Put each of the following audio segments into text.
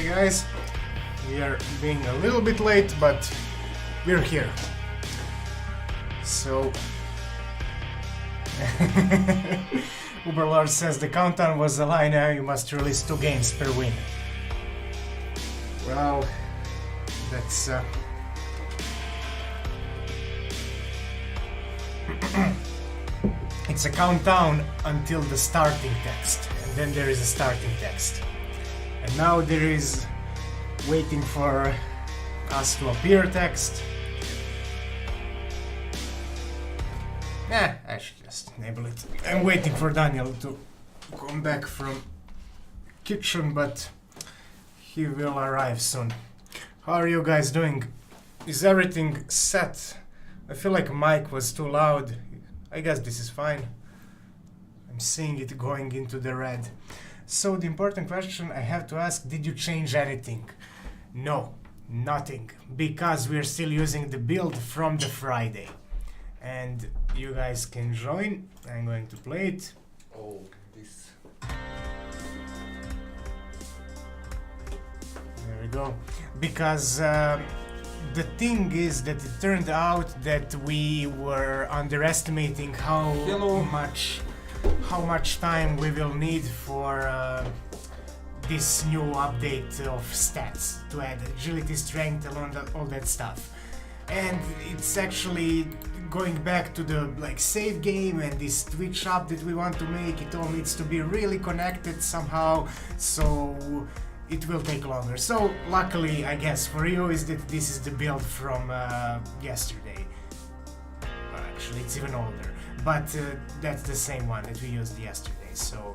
guys, we are being a little bit late, but we're here. So Uberlord says the countdown was a lie. Now you must release 2 games per win. Well, that's it's a countdown until the starting text, and then there is a starting text. And now there is waiting for us to appear text. I should just enable it. I'm waiting for Daniel to come back from kitchen, but he will arrive soon. How are you guys doing? Is everything set? I feel like mic was too loud. I guess this is fine. I'm seeing it going into the red. So the important question I have to ask, did you change anything? No, nothing, because we're still using the build from the Friday. And you guys can join. I'm going to play it. Oh, this. There we go. Because the thing is that it turned out that we were underestimating how much time we will need for this new update of stats to add agility, strength, and all that stuff. And it's actually going back to the save game and this Twitch app that we want to make. It all needs to be really connected somehow, so it will take longer. So luckily, I guess for you, is that this is the build from yesterday. Actually, it's even older, but that's the same one that we used yesterday. So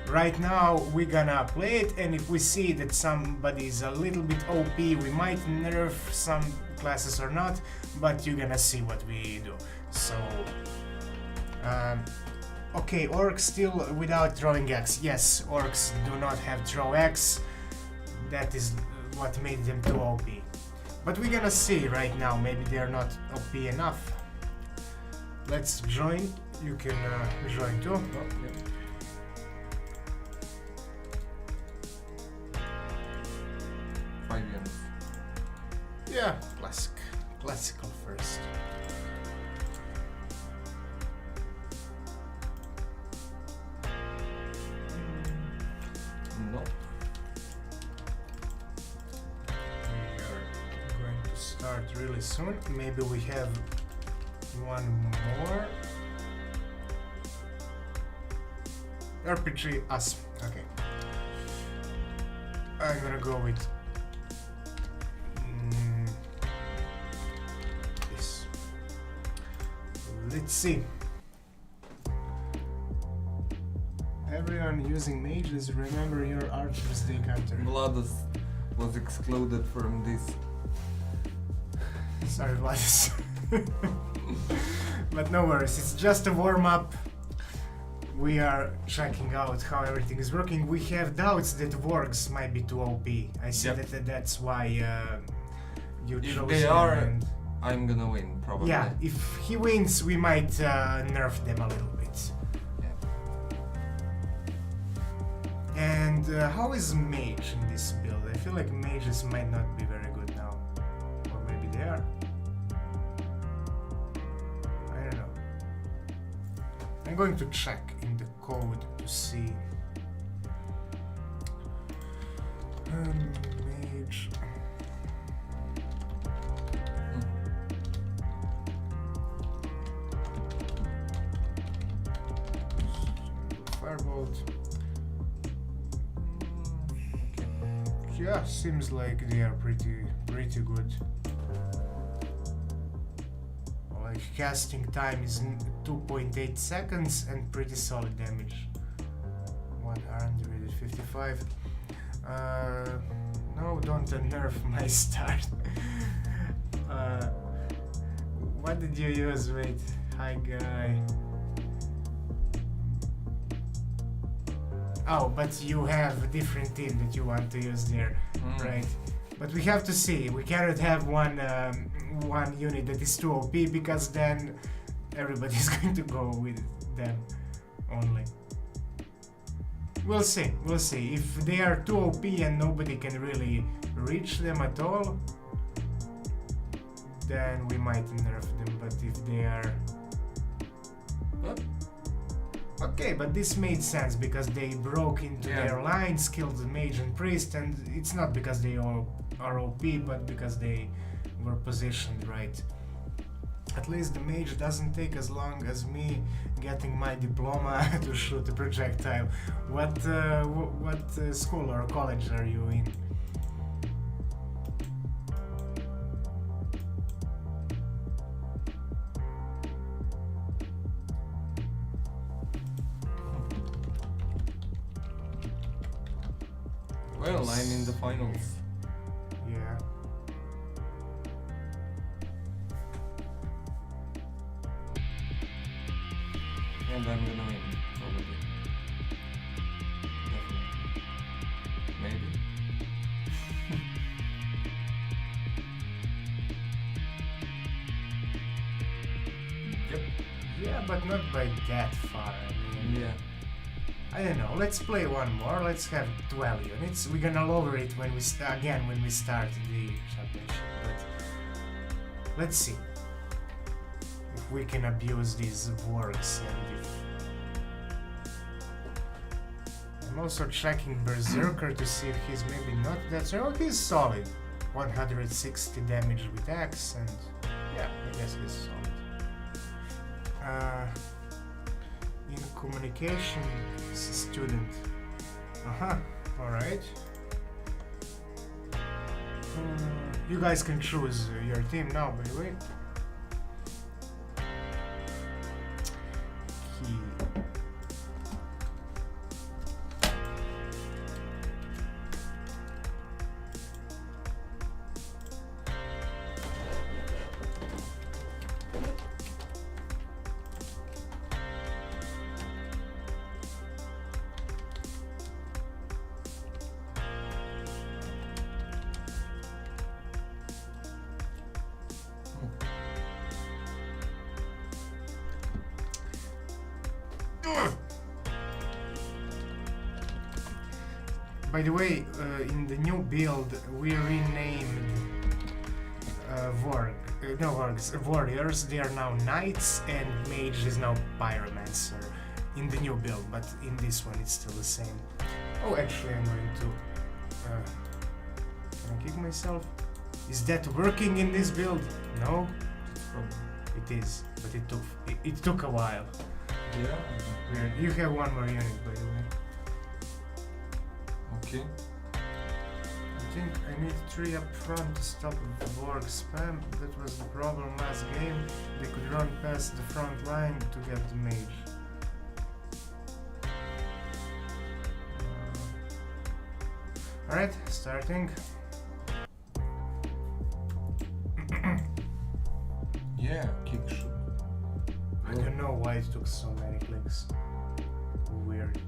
right now we're gonna play it, and if we see that somebody's a little bit OP, we might nerf some classes or not, but you're gonna see what we do. So okay, orcs still without throwing X. Yes, orcs do not have throw X. That is what made them too OP. But we're gonna see right now, maybe they're not OP enough. Let's join. You can join too. Oh, yeah. Yeah, classical first. No. We are going to start really soon. Maybe we have one more. RPG us. Okay. I'm gonna go with this. Let's see. Everyone using mages, remember your archer's decanter. Vladus was excluded from this. Sorry, Vladis. But no worries, it's just a warm-up. We are checking out how everything is working. We have doubts that wargs might be too OP. I see that that's why you chose If they them, are, and I'm gonna win, probably. yeah, if he wins, we might nerf them a little bit. Yeah. And how is mage in this build? I feel like mages might not be very good now. Or maybe they are. I don't know. I'm going to check in the code to see. Mage. Firebolt. Yeah, seems like they are pretty good. Like casting time is 2.8 seconds and pretty solid damage. 155. No, don't nerf my start. What did you use? Wait, hi guy. Oh, but you have a different team that you want to use there, right? But we have to see. We cannot have one unit that is too OP, because then everybody's going to go with them only. We'll see. We'll see. If they are too OP and nobody can really reach them at all, then we might nerf them. But if they are... What? Okay, but this made sense because they broke into their lines, killed the mage and priest, and it's not because they all are OP, but because they were positioned right. At least the mage doesn't take as long as me getting my diploma to shoot a projectile. What school or college are you in? Well, I'm in the finals. Yeah. And I'm gonna win, probably. Definitely. Maybe. Yep. Yeah, but not by that far. I mean, Yeah. I don't know. Let's play one more. Let's have 12 units. We're gonna lower it when we again when we start the championship. But let's see if we can abuse these wargs and if. I'm also checking Berserker to see if he's maybe not that. Oh, he's solid. 160 damage with axe, and yeah, I guess he's solid. In communication, he's a student. Alright. You guys can choose your team now, by the way. By the way, in the new build, we renamed warriors. They are now knights, and mage is now pyromancer in the new build. But in this one, it's still the same. Oh, actually, I'm going to. Can I kick myself? Is that working in this build? No. It is, but it took a while. Yeah. Weird. You have one more unit, by the way. Okay. I think I need 3 up front to stop the Borg spam. That was the problem last game. They could run past the front line to get the mage. Alright, starting. Yeah, kick shoot. I don't know why it took so many clicks. Weird.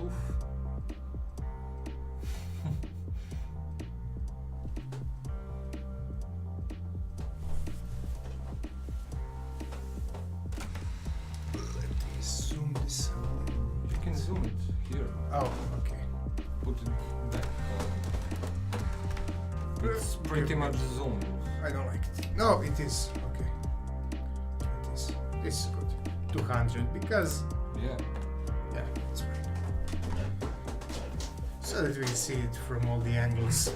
Oof. Let me zoom this out. You can zoom it here. Oh, okay. Put it back. It's pretty much zoomed. I don't like it. No, it is. Okay. It is. This is good. 200 because... Yeah. Yeah, that's right. So that we see it from all the angles.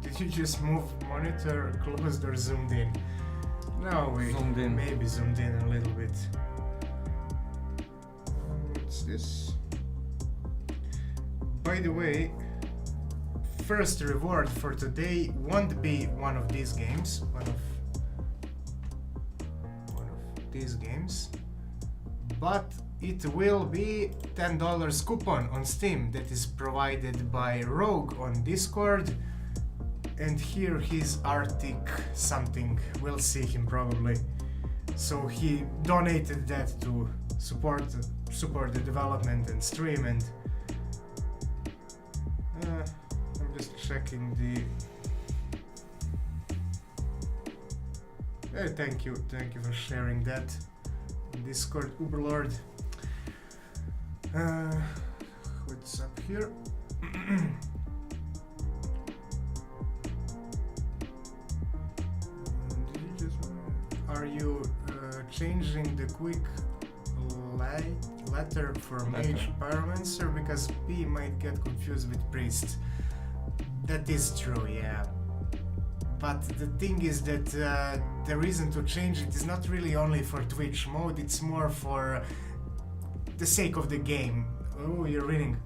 Did you just move monitor closed or zoomed in? No, we Zoomed in. maybe zoomed in a little bit. What's this? By the way, first reward for today won't be one of these games. One of these games. But it will be $10 coupon on Steam that is provided by Rogue on Discord. And here he's Arctic something. We'll see him probably. So he donated that to support the development and stream, and I'm just checking the Thank you for sharing that in Discord, Uberlord. What's up here? Are you changing the quick letter for mage pyromancer because P might get confused with priest? That is true, yeah. But the thing is that the reason to change it is not really only for Twitch mode, it's more for the sake of the game. Oh, you're reading.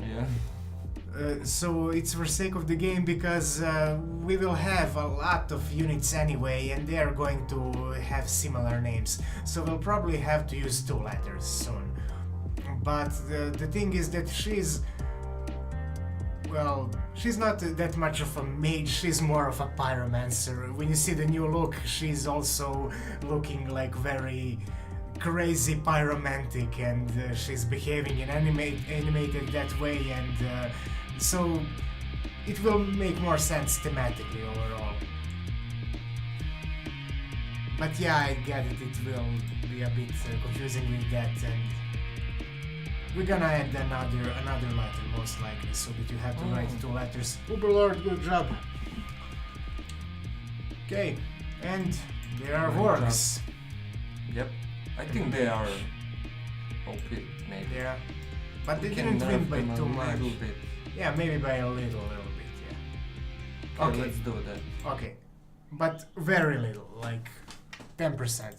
Yeah. So it's for sake of the game because we will have a lot of units anyway and they are going to have similar names. So we'll probably have to use 2 letters soon. But the thing is that she's not that much of a mage, she's more of a pyromancer. When you see the new look, she's also looking like very crazy pyromantic and she's behaving in animated that way, and so it will make more sense thematically overall. But yeah, I get it, it will be a bit confusing with that, and we're gonna add another letter most likely, so that you have to write 2 letters. Uberlord, good job. Okay, and there are wargs. Yep. I think they are OP, maybe. Yeah, but they We didn't can win nerf by them too a much. little bit. Yeah, maybe by a little bit, yeah. Okay, let's do that. Okay, but very little, like 10%.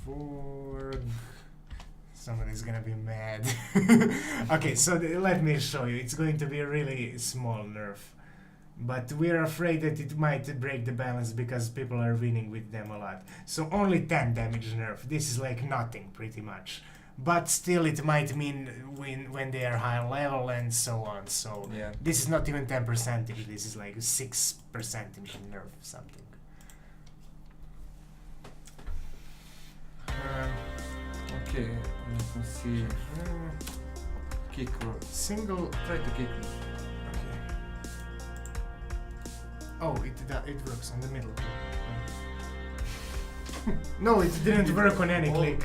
Vorg. Somebody's gonna be mad. Okay, so let me show you. It's going to be a really small nerf. But we're afraid that it might break the balance because people are winning with them a lot. So only 10 damage nerf. This is like nothing, pretty much. But still it might mean when they are high level and so on. So Yeah. this is not even 10%. This is like 6% nerf something. Okay, let me see. Kick or Single. try to kick it. Okay. Oh, it works on the middle. No, it didn't work on any click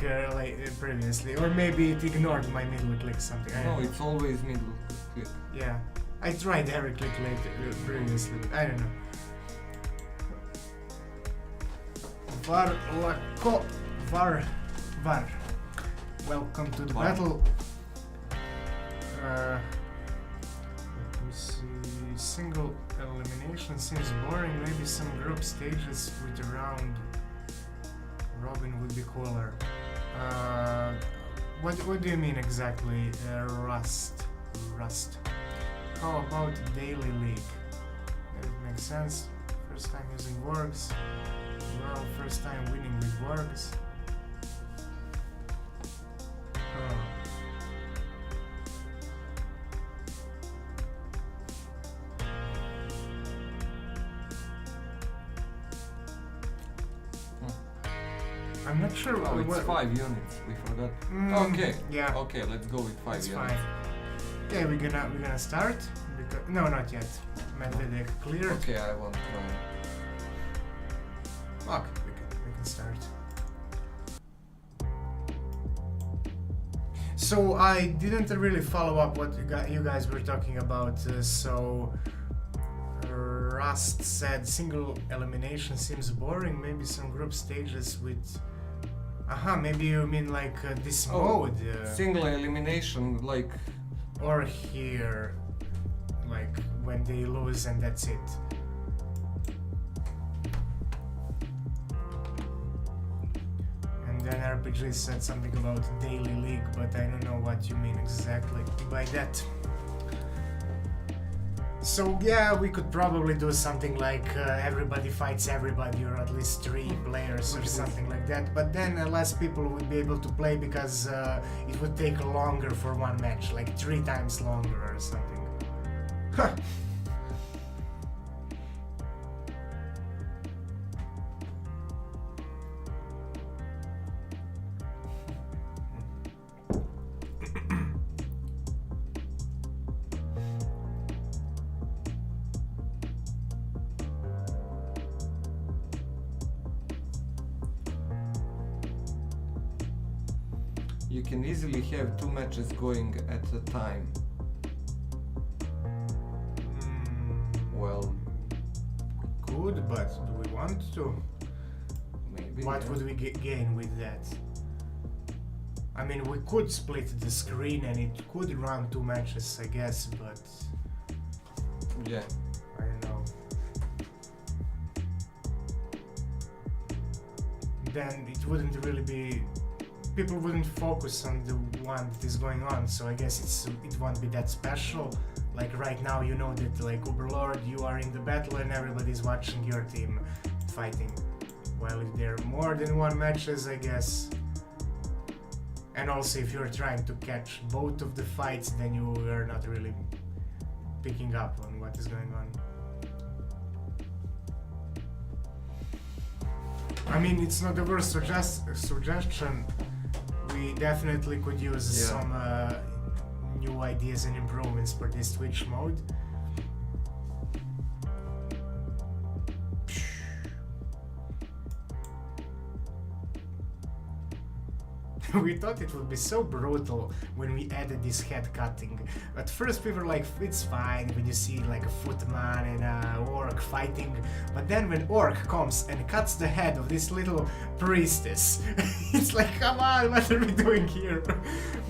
previously, or maybe it ignored my middle click something. I No, don't know. it's always middle click. Yeah, I tried every click previously, but I don't know. Var. Welcome to the Var. battle. Let me see. Single elimination seems boring. Maybe some group stages with a round robin would be cooler. What do you mean exactly? Rust. How about daily league? It makes sense. First time using wargs. Well, first time winning with wargs. I'm not sure. Oh, it's 5 units. We forgot. Okay. Yeah. Okay, let's go with 5 That's units. fine. Okay, we're gonna start. No, not yet. Medvedev cleared. Okay, I want to. Okay, we can start. So I didn't really follow up what you guys were talking about. So Rust said single elimination seems boring. Maybe some group stages with. Maybe you mean like this mode. Single elimination, like. Or here, like when they lose and that's it. And then RPG said something about daily league, but I don't know what you mean exactly by that. So yeah, we could probably do something like everybody fights everybody, or at least 3 players or something like that. But then less people would be able to play because it would take longer for one match, like 3 times longer or something. Huh. you can easily have 2 matches going at a time. Well, Good, but do we want to? maybe. What yeah. would we gain with that? I mean, we could split the screen and it could run 2 matches, I guess, but Yeah. I don't know. Then it wouldn't really be. People wouldn't focus on the one that is going on, so I guess it won't be that special. Like right now, you know that like Uberlord, you are in the battle and everybody's watching your team fighting. While if there are more than 1 matches, I guess. And also, if you're trying to catch both of the fights, then you are not really picking up on what is going on. I mean, it's not the worst suggestion. We definitely could use Yeah. some new ideas and improvements for this Twitch mode. We thought it would be so brutal when we added this head cutting. At first we were like, it's fine when you see like a footman and a orc fighting, but then when orc comes and cuts the head of this little priestess, it's like, come on, what are we doing here?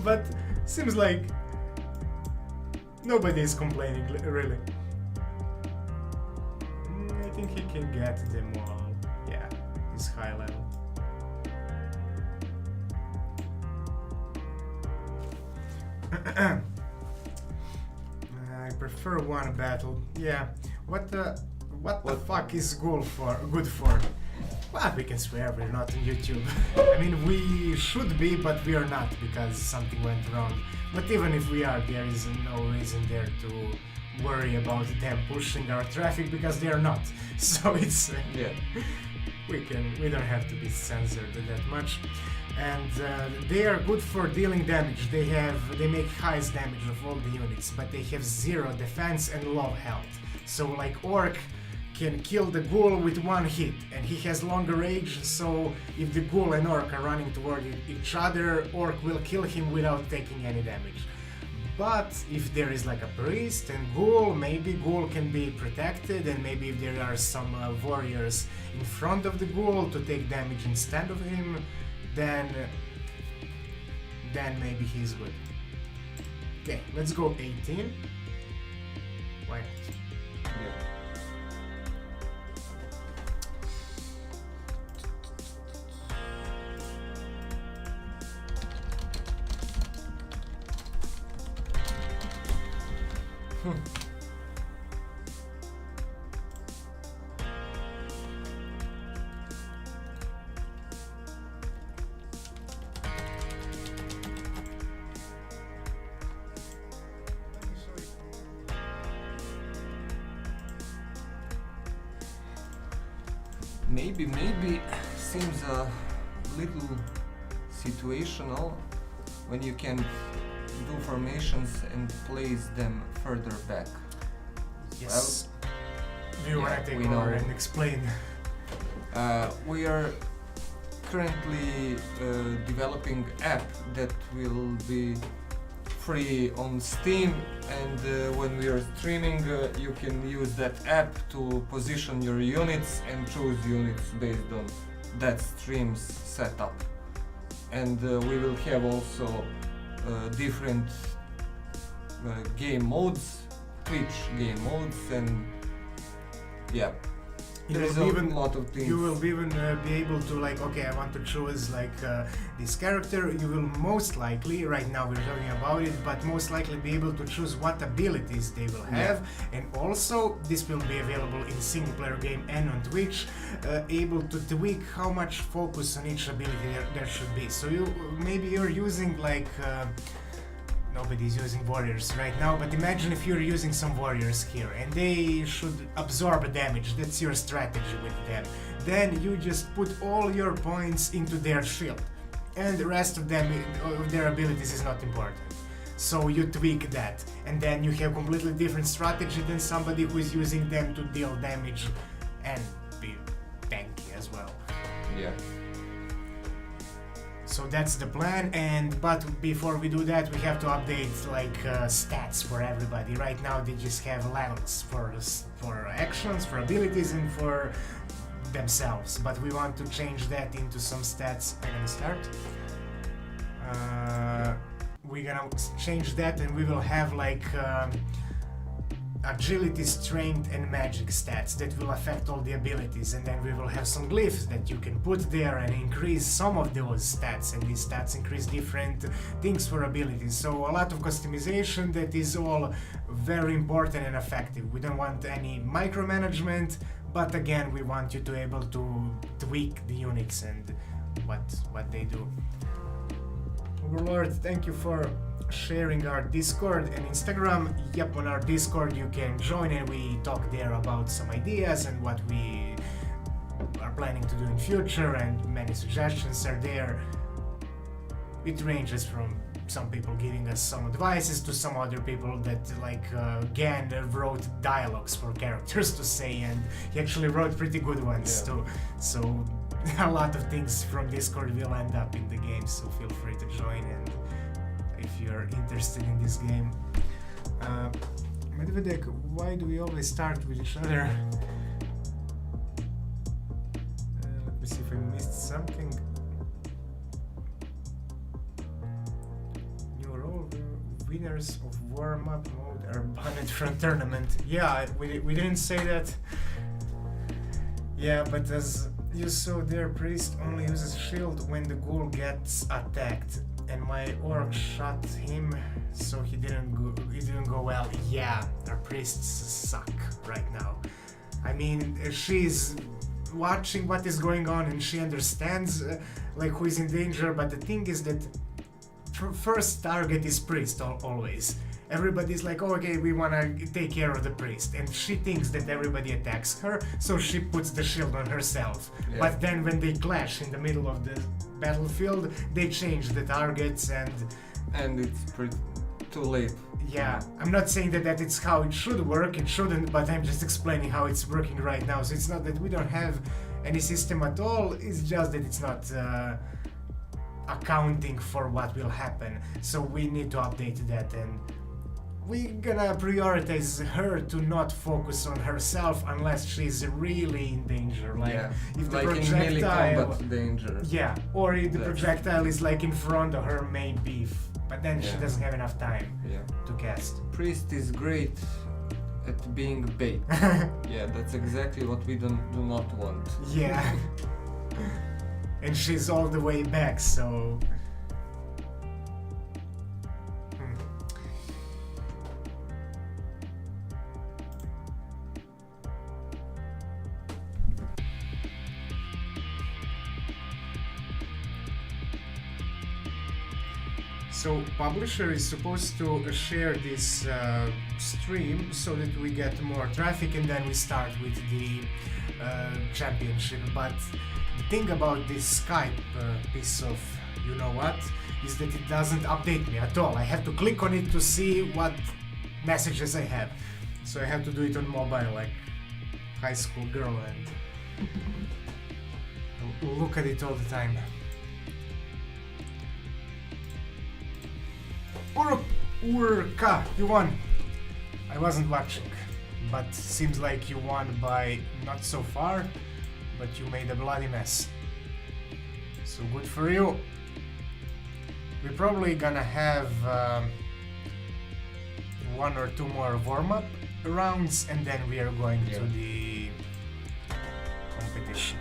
But seems like nobody is complaining, really. I think he can get them all. Yeah, he's high level. I prefer one battle. Yeah. What the fuck is good for? Well, we can swear we're not on YouTube. I mean, we should be, but we are not because something went wrong. But even if we are, there is no reason there to worry about them pushing our traffic because they are not. So it's Yeah. we don't have to be censored that much. And they are good for dealing damage. They make highest damage of all the units, but they have 0 defense and low health. So like Orc can kill the Ghoul with 1 hit, and he has longer range, so if the Ghoul and Orc are running toward each other, Orc will kill him without taking any damage. But if there is like a priest and Ghoul, maybe Ghoul can be protected, and maybe if there are some warriors in front of the Ghoul to take damage instead of him, then maybe he's good. Okay, let's go 18. Why not? Yeah. Maybe seems a little situational when you can do formations and place them further back. Yes. Do you yeah, want to take we over know. and explain? We are currently developing app that will be free on Steam, and when we are streaming you can use that app to position your units and choose units based on that stream's setup. And we will have also different game modes, Twitch game modes, and yeah. There is a lot of things. You will even be able to like, okay, I want to choose like this character. You will most likely, right now we're talking about it, but most likely be able to choose what abilities they will have. And also, this will be available in single player game and on Twitch, able to tweak how much focus on each ability there should be. So maybe you're using like, nobody's using warriors right now, but imagine if you're using some warriors here and they should absorb damage. That's your strategy with them. Then you just put all your points into their shield, and the rest of them, of their abilities, is not important. So you tweak that, and then you have completely different strategy than somebody who is using them to deal damage and be tanky as well. Yeah. So that's the plan, but before we do that, we have to update like stats for everybody. Right now, they just have levels for actions, for abilities, and for themselves. But we want to change that into some stats. I'm gonna start. We're gonna change that, and we will have like agility, strength, and magic stats that will affect all the abilities, and then we will have some glyphs that you can put there and increase some of those stats, and these stats increase different things for abilities. So a lot of customization that is all very important and effective. We don't want any micromanagement, but again, we want you to be able to tweak the units and what they do. Overlord, thank you for sharing our Discord and Instagram. Yep, on our Discord you can join and we talk there about some ideas and what we are planning to do in future, and many suggestions are there. It ranges from some people giving us some advices to some other people that Gan wrote dialogues for characters to say, and he actually wrote pretty good ones too. So a lot of things from Discord will end up in the game, so feel free to join and if you're interested in this game. Medvedek, why do we always start with each other? Let me see if I missed something. New role, winners of warm-up mode are banned from tournament. Yeah, we didn't say that. Yeah, but as you saw there, priest only uses shield when the ghoul gets attacked. And my orc shot him, so he didn't go well. Yeah, our priests suck right now. I mean, she's watching what is going on and she understands who is in danger, but the thing is that first target is priest always. Everybody's like, oh, okay, we wanna take care of the priest, and she thinks that everybody attacks her, so she puts the shield on herself. Yeah. But then when they clash in the middle of the battlefield, they change the targets and it's pretty too late. Yeah, I'm not saying that it's how it should work, it shouldn't, but I'm just explaining how it's working right now. So it's not that we don't have any system at all, it's just that it's not accounting for what will happen. So we need to update that, and we're gonna prioritize her to not focus on herself unless she's really in danger. If the projectile, in melee combat danger. Yeah, or if the projectile is in front of her, maybe, but then she doesn't have enough time to cast. Priest is great at being bait. Yeah, that's exactly what we do not want. Yeah. And she's all the way back, so So publisher is supposed to share this stream so that we get more traffic and then we start with the championship. But the thing about this Skype piece of you know what is that it doesn't update me at all. I have to click on it to see what messages I have. So I have to do it on mobile like high school girl and look at it all the time. Urka, you won. I wasn't watching, but seems like you won by not so far, but you made a bloody mess. So good for you. We're probably gonna have one or two more warm-up rounds and then we are going to the competition.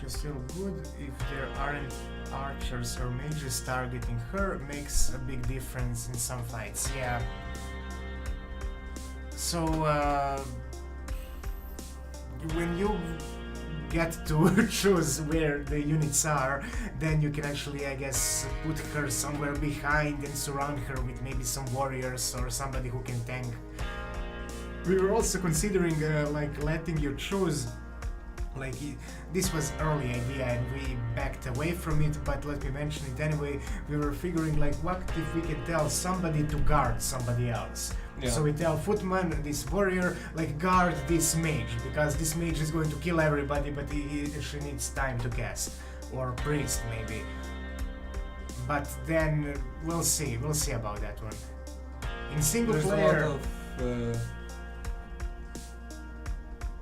She's still good if there aren't archers or mages targeting her, makes a big difference in some fights. Yeah. So when you get to choose where the units are, then you can actually, I guess, put her somewhere behind and surround her with maybe some warriors or somebody who can tank. We were also considering letting you choose. This was early idea and we backed away from it, but let me mention it anyway. We were figuring what if we can tell somebody to guard somebody else. Yeah. So we tell footman, this warrior, like guard this mage, because this mage is going to kill everybody, but she needs time to cast. Or priest, maybe. But then we'll see about that one. In single There's player, a lot of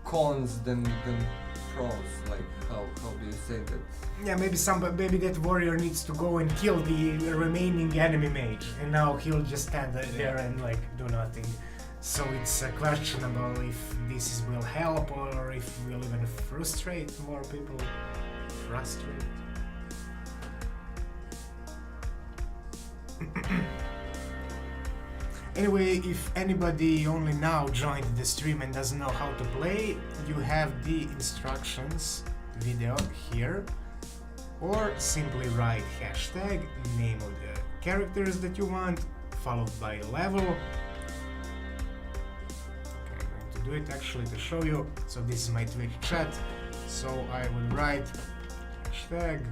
cons than pros. Like how do you say that? yeah, maybe that warrior needs to go and kill the remaining enemy mage, and now he'll just stand there and like do nothing. So it's questionable if this will help or if we'll even frustrate more people. Frustrate. Anyway, if anybody only now joined the stream and doesn't know how to play, you have the instructions video here, or simply write hashtag, name of the characters that you want, followed by level. Okay, I'm going to do it actually to show you. So this is my Twitch chat. So I would write hashtag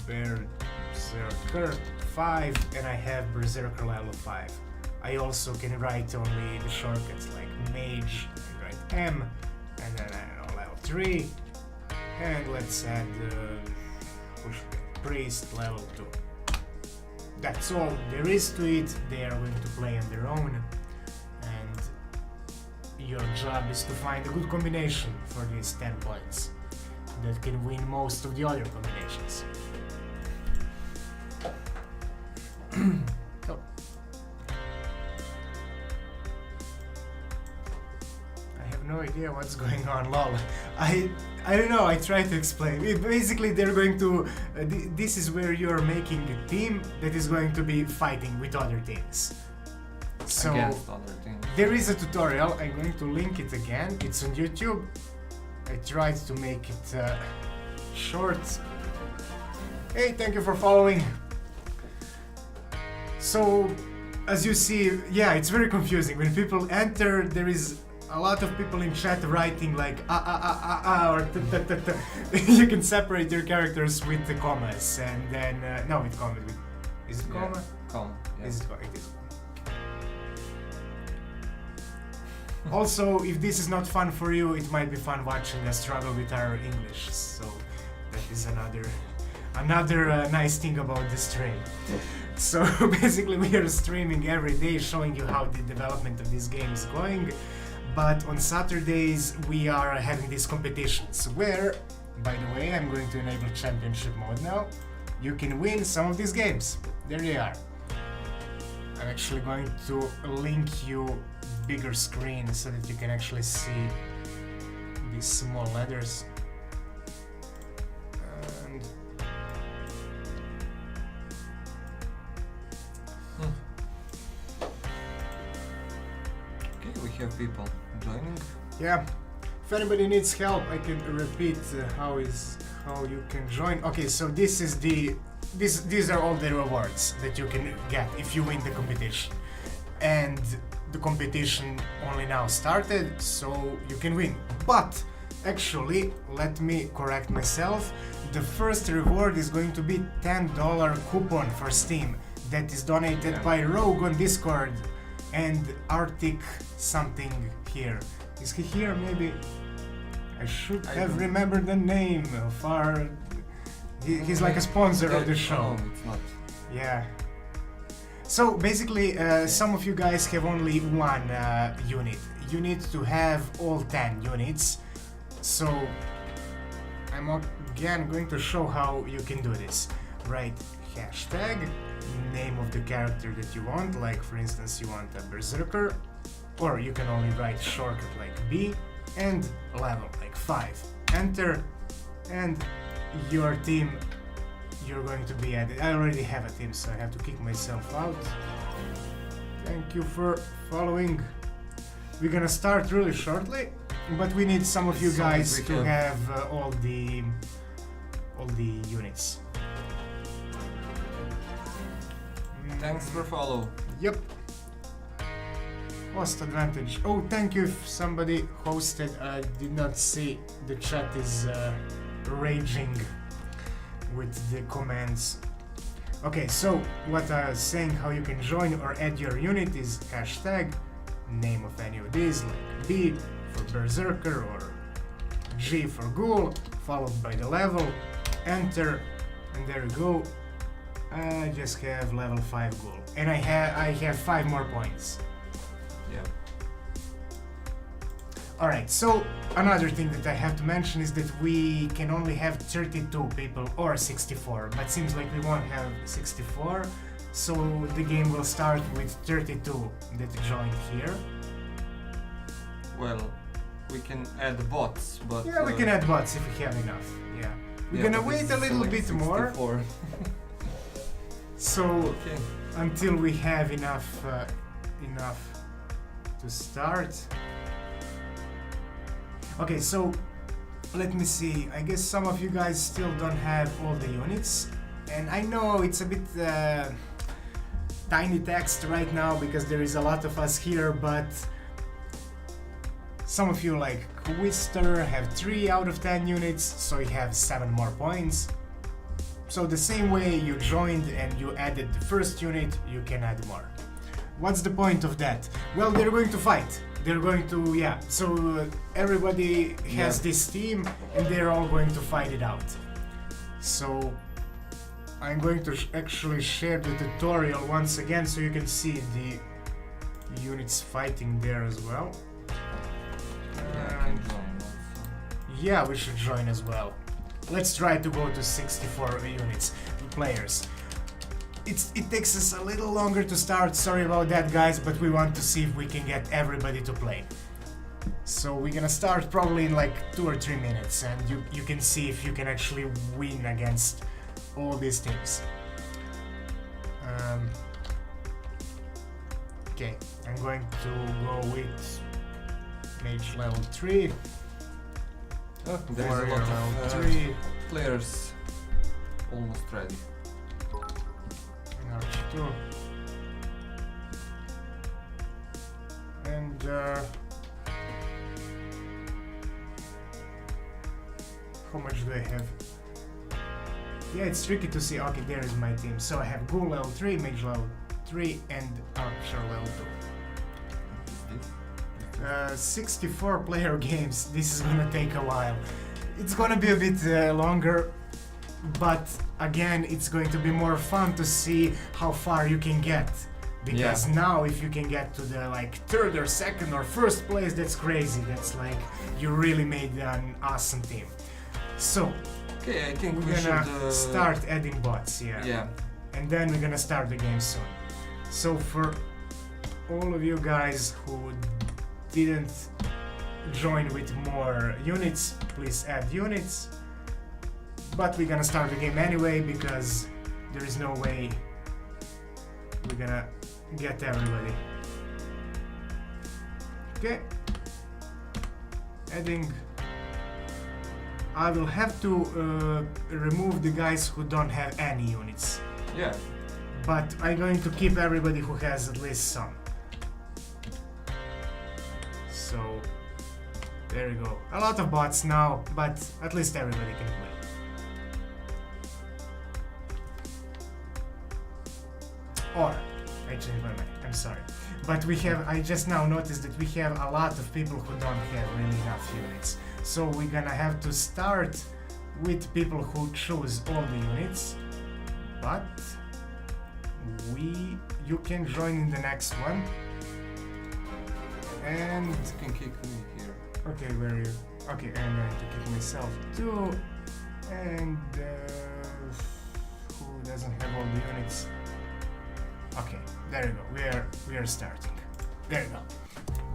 Berserker 5, and I have Berserker level 5. I also can write only the shortcuts like mage, and write M, and then I don't know, level 3, and let's add priest level 2. That's all there is to it. They are going to play on their own, and your job is to find a good combination for these 10 points that can win most of the other combinations. So, I have no idea what's going on, lol. I don't know, I try to explain. Basically, they're going to... this is where you're making a team that is going to be fighting with other teams. So, Against other teams. there is a tutorial, I'm going to link it again, it's on YouTube. I tried to make it short. Hey, thank you for following. So, as you see, yeah, it's very confusing. When people enter, there is a lot of people in chat writing like or you can separate your characters with the commas, and then no, with commas. Is it comma? Comma. Yeah. It is. Also, if this is not fun for you, it might be fun watching us struggle with our English. So that is another nice thing about the stream. So basically, we are streaming every day, showing you how the development of this game is going. But on Saturdays, we are having these competitions where, by the way, I'm going to enable championship mode now. You can win some of these games. There they are. I'm actually going to link you bigger screen so that you can actually see these small letters. And Okay, we have people joining. yeah, if anybody needs help, I can repeat how you can join. Okay, so this is these are all the rewards that you can get if you win the competition, and the competition only now started, so you can win. But actually, let me correct myself. The first reward is going to be $10 coupon for Steam that is donated by Rogue on Discord and Arctic something here. Is he here? Maybe I should have remembered the name of our... He's like a sponsor of the show. No, it's not. Yeah. So basically, some of you guys have only one unit. You need to have all 10 units. So I'm again going to show how you can do this. Write hashtag, name of the character that you want, like for instance you want a Berserker, or you can only write shortcut like B, and level like 5. Enter, and your team, you're going to be added. I already have a team, so I have to kick myself out. Thank you for following. We're gonna start really shortly, but we need some of you guys to have all the units. Thanks for follow. Yep. Host advantage. Oh, thank you if somebody hosted. I did not see. The chat is raging with the comments. Okay, so what I was saying, how you can join or add your unit is hashtag, name of any of these, like B for Berserker or G for Ghoul, followed by the level, enter, and there you go. I just have level 5 Ghoul, and I have 5 more points. Yeah. Alright, so another thing that I have to mention is that we can only have 32 people or 64, but seems like we won't have 64, so the game will start with 32 that joined here. Well, we can add bots, but Yeah, we can add bots if we have enough, yeah. We're gonna but wait this a is little like bit more, 64. so Okay. until we have enough to start. Okay, so let me see. I guess some of you guys still don't have all the units, and I know it's a bit tiny text right now because there is a lot of us here, but some of you like Twister have 3 out of 10 units, so you have 7 more points. So the same way you joined and you added the first unit, you can add more. What's the point of that? Well, they're going to fight. They're going to, yeah, so everybody has this team and they're all going to fight it out. So I'm going to actually share the tutorial once again so you can see the units fighting there as well. And yeah, we should join as well. Let's try to go to 64 units, players. It takes us a little longer to start, sorry about that guys, but we want to see if we can get everybody to play. So we're gonna start probably in like 2 or 3 minutes and you can see if you can actually win against all these teams. Okay, I'm going to go with Mage level 3. Oh, there's a Warrior lot level of 3. players almost ready. Arch 2. And how much do I have? Yeah, it's tricky to see. Okay, there is my team. So I have Ghoul level 3, Mage level 3, and Archer level 2. 64 player games. This is gonna take a while. It's gonna be a bit longer, but again, it's going to be more fun to see how far you can get. Because now if you can get to the like 3rd or 2nd or 1st place, that's crazy. That's like you really made an awesome team. So Okay, I think we're we gonna should start adding bots, Yeah. and then we're gonna start the game soon. So for all of you guys who didn't join with more units, please add units. But we're gonna start the game anyway because there is no way we're gonna get everybody. Okay. Adding. I will have to remove the guys who don't have any units. Yeah. But I'm going to keep everybody who has at least some. So there you go. A lot of bots now, but at least everybody can play. Or, I changed my mind, I'm sorry. But we have, I just now noticed that we have a lot of people who don't have really enough units. So we're gonna have to start with people who choose all the units. But you can join in the next one. And You can kick me here. okay, where are you? Okay, I'm going to kick myself too. And who doesn't have all the units? Okay, there you go. We are starting. There you go.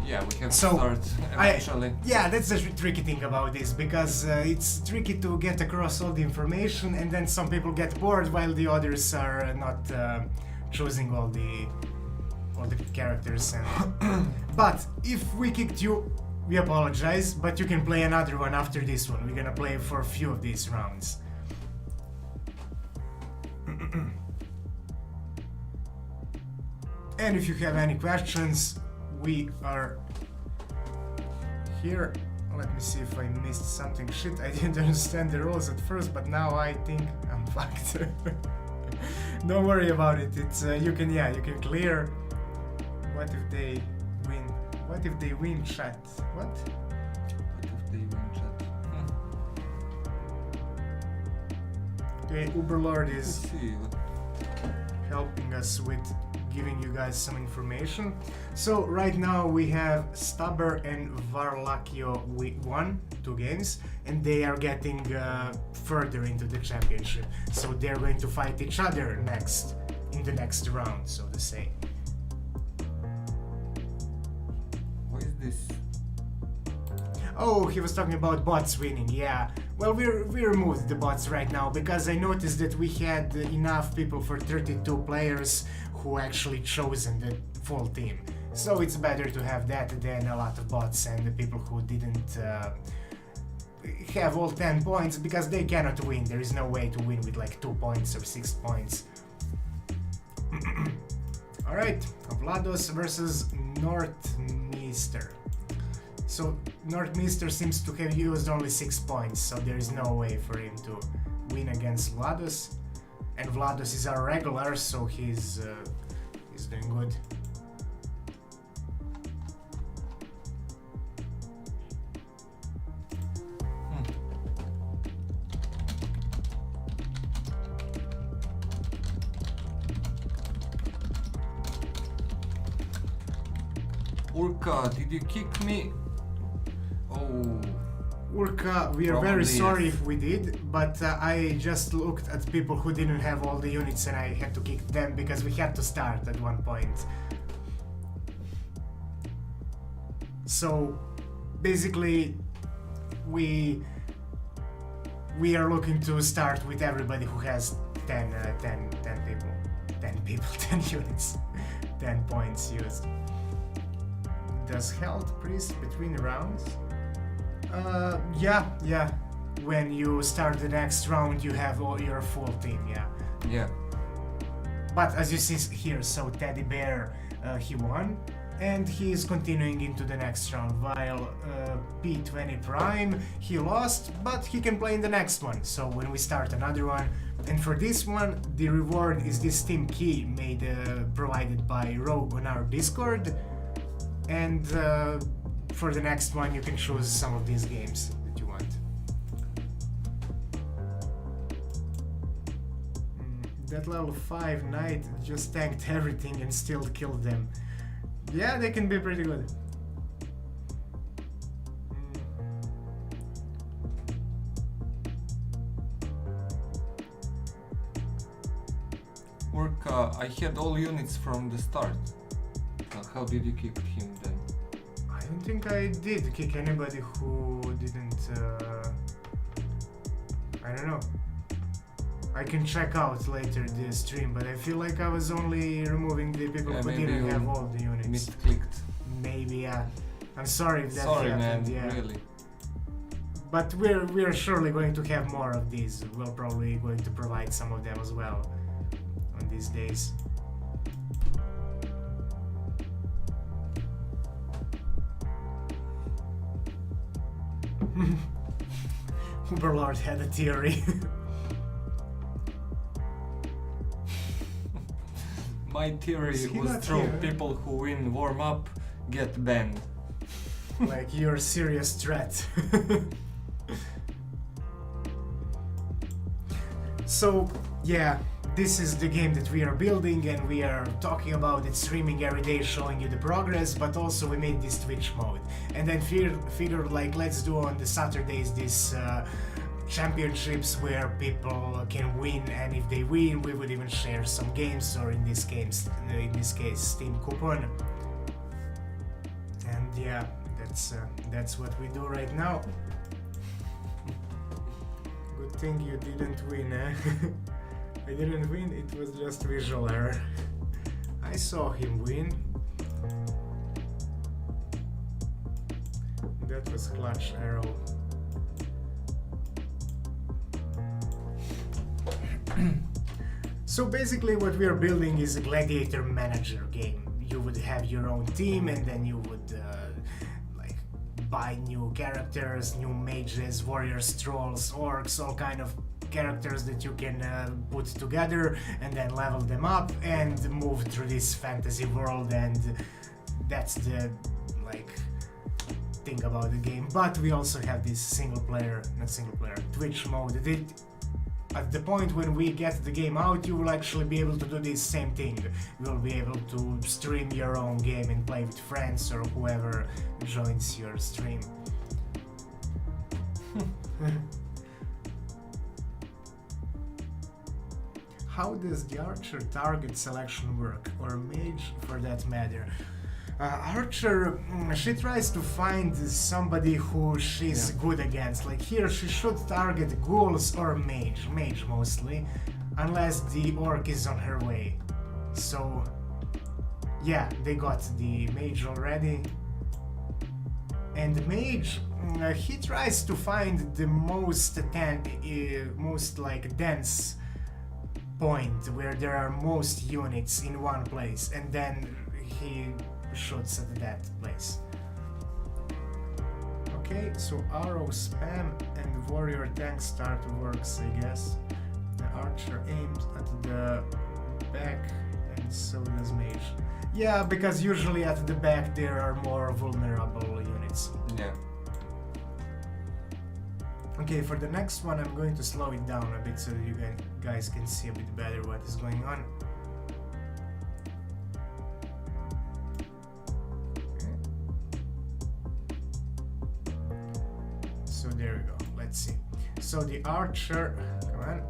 Yeah, we have So, to start eventually. Yeah, that's the tricky thing about this because it's tricky to get across all the information, and then some people get bored while the others are not choosing all the characters. And but if we kicked you, we apologize. But you can play another one after this one. We're gonna play for a few of these rounds. And if you have any questions, we are here. Let me see if I missed something. Shit, I didn't understand the rules at first, but now I think I'm fucked. Don't worry about it. It's you can clear. What if they win? What if they win, chat? What? What if they win chat? Okay, Uberlord Let's is see. helping us with giving you guys some information. So right now we have Stubber and Varlakio won 2 games, and they are getting further into the championship. So they're going to fight each other next in the next round, so to say. What is this? Oh, he was talking about bots winning, yeah. Well, we removed the bots right now because I noticed that we had enough people for 32 players who actually chosen the full team. So it's better to have that than a lot of bots and the people who didn't have all 10 points because they cannot win. There is no way to win with like 2 points or 6 points. Alright, Vlados versus Northmeester. So Northmeester seems to have used only 6 points, so there is no way for him to win against Vlados. And Vlados is our regular, so he's doing good. Urka, did you kick me? Oh. Urka, we are Probably very sorry yes. if we did, but I just looked at people who didn't have all the units and I had to kick them because we had to start at one point. So basically we are looking to start with everybody who has 10 people. 10 people, 10 units, 10 points used. Does health priest between rounds? Yeah. When you start the next round, you have all your full team, yeah. Yeah. But as you see here, so Teddy Bear, he won, and he is continuing into the next round, while P20 Prime, he lost, but he can play in the next one, so when we start another one. And for this one, the reward is this Steam key made, provided by Rogue on our Discord, and for the next one you can choose some of these games that you want. That level 5 knight just tanked everything and still killed them. Yeah, they can be pretty good. Urka, I had all units from the start. How did you kick him then? I don't think I did kick anybody who didn't. I don't know. I can check out later the stream, but I feel like I was only removing the people who didn't have all the units. Misclicked. Maybe, yeah. I'm sorry if that Sorry, happened, man. yeah. Really. But we're surely going to have more of these. We're probably going to provide some of them as well on these days. Uberlord had a theory. My theory Is he was not true. here? People who win warm up get banned. Like, you're a serious threat. So, yeah, this is the game that we are building and we are talking about it, streaming every day, showing you the progress, but also we made this Twitch mode. And then figured like, let's do on the Saturdays this championships where people can win, and if they win, we would even share some games, or in this case, Steam coupon. And yeah, that's what we do right now. Good thing you didn't win, eh? I didn't win, it was just visual error. I saw him win. That was clutch arrow. So basically what we are building is a Gladiator manager game. You would have your own team and then you would like buy new characters, new mages, warriors, trolls, orcs, all kind of characters that you can put together and then level them up and move through this fantasy world, and that's the like thing about the game. But we also have this Twitch mode that at the point when we get the game out, you will actually be able to do this same thing. You will be able to stream your own game and play with friends or whoever joins your stream. How does the archer target selection work, or mage for that matter? Archer, she tries to find somebody who she's good against. Like here, she should target ghouls or mage mostly, unless the orc is on her way. So, yeah, they got the mage already. And the mage, he tries to find the most like dense point where there are most units in one place, and then he shoots at that place. Okay, so arrow spam and warrior tank start works, I guess. The archer aims at the back and so does mage. Yeah, because usually at the back there are more vulnerable units. Yeah. Okay, for the next one I'm going to slow it down a bit so that you guys can see a bit better what is going on. So there we go, let's see. So the archer, come on,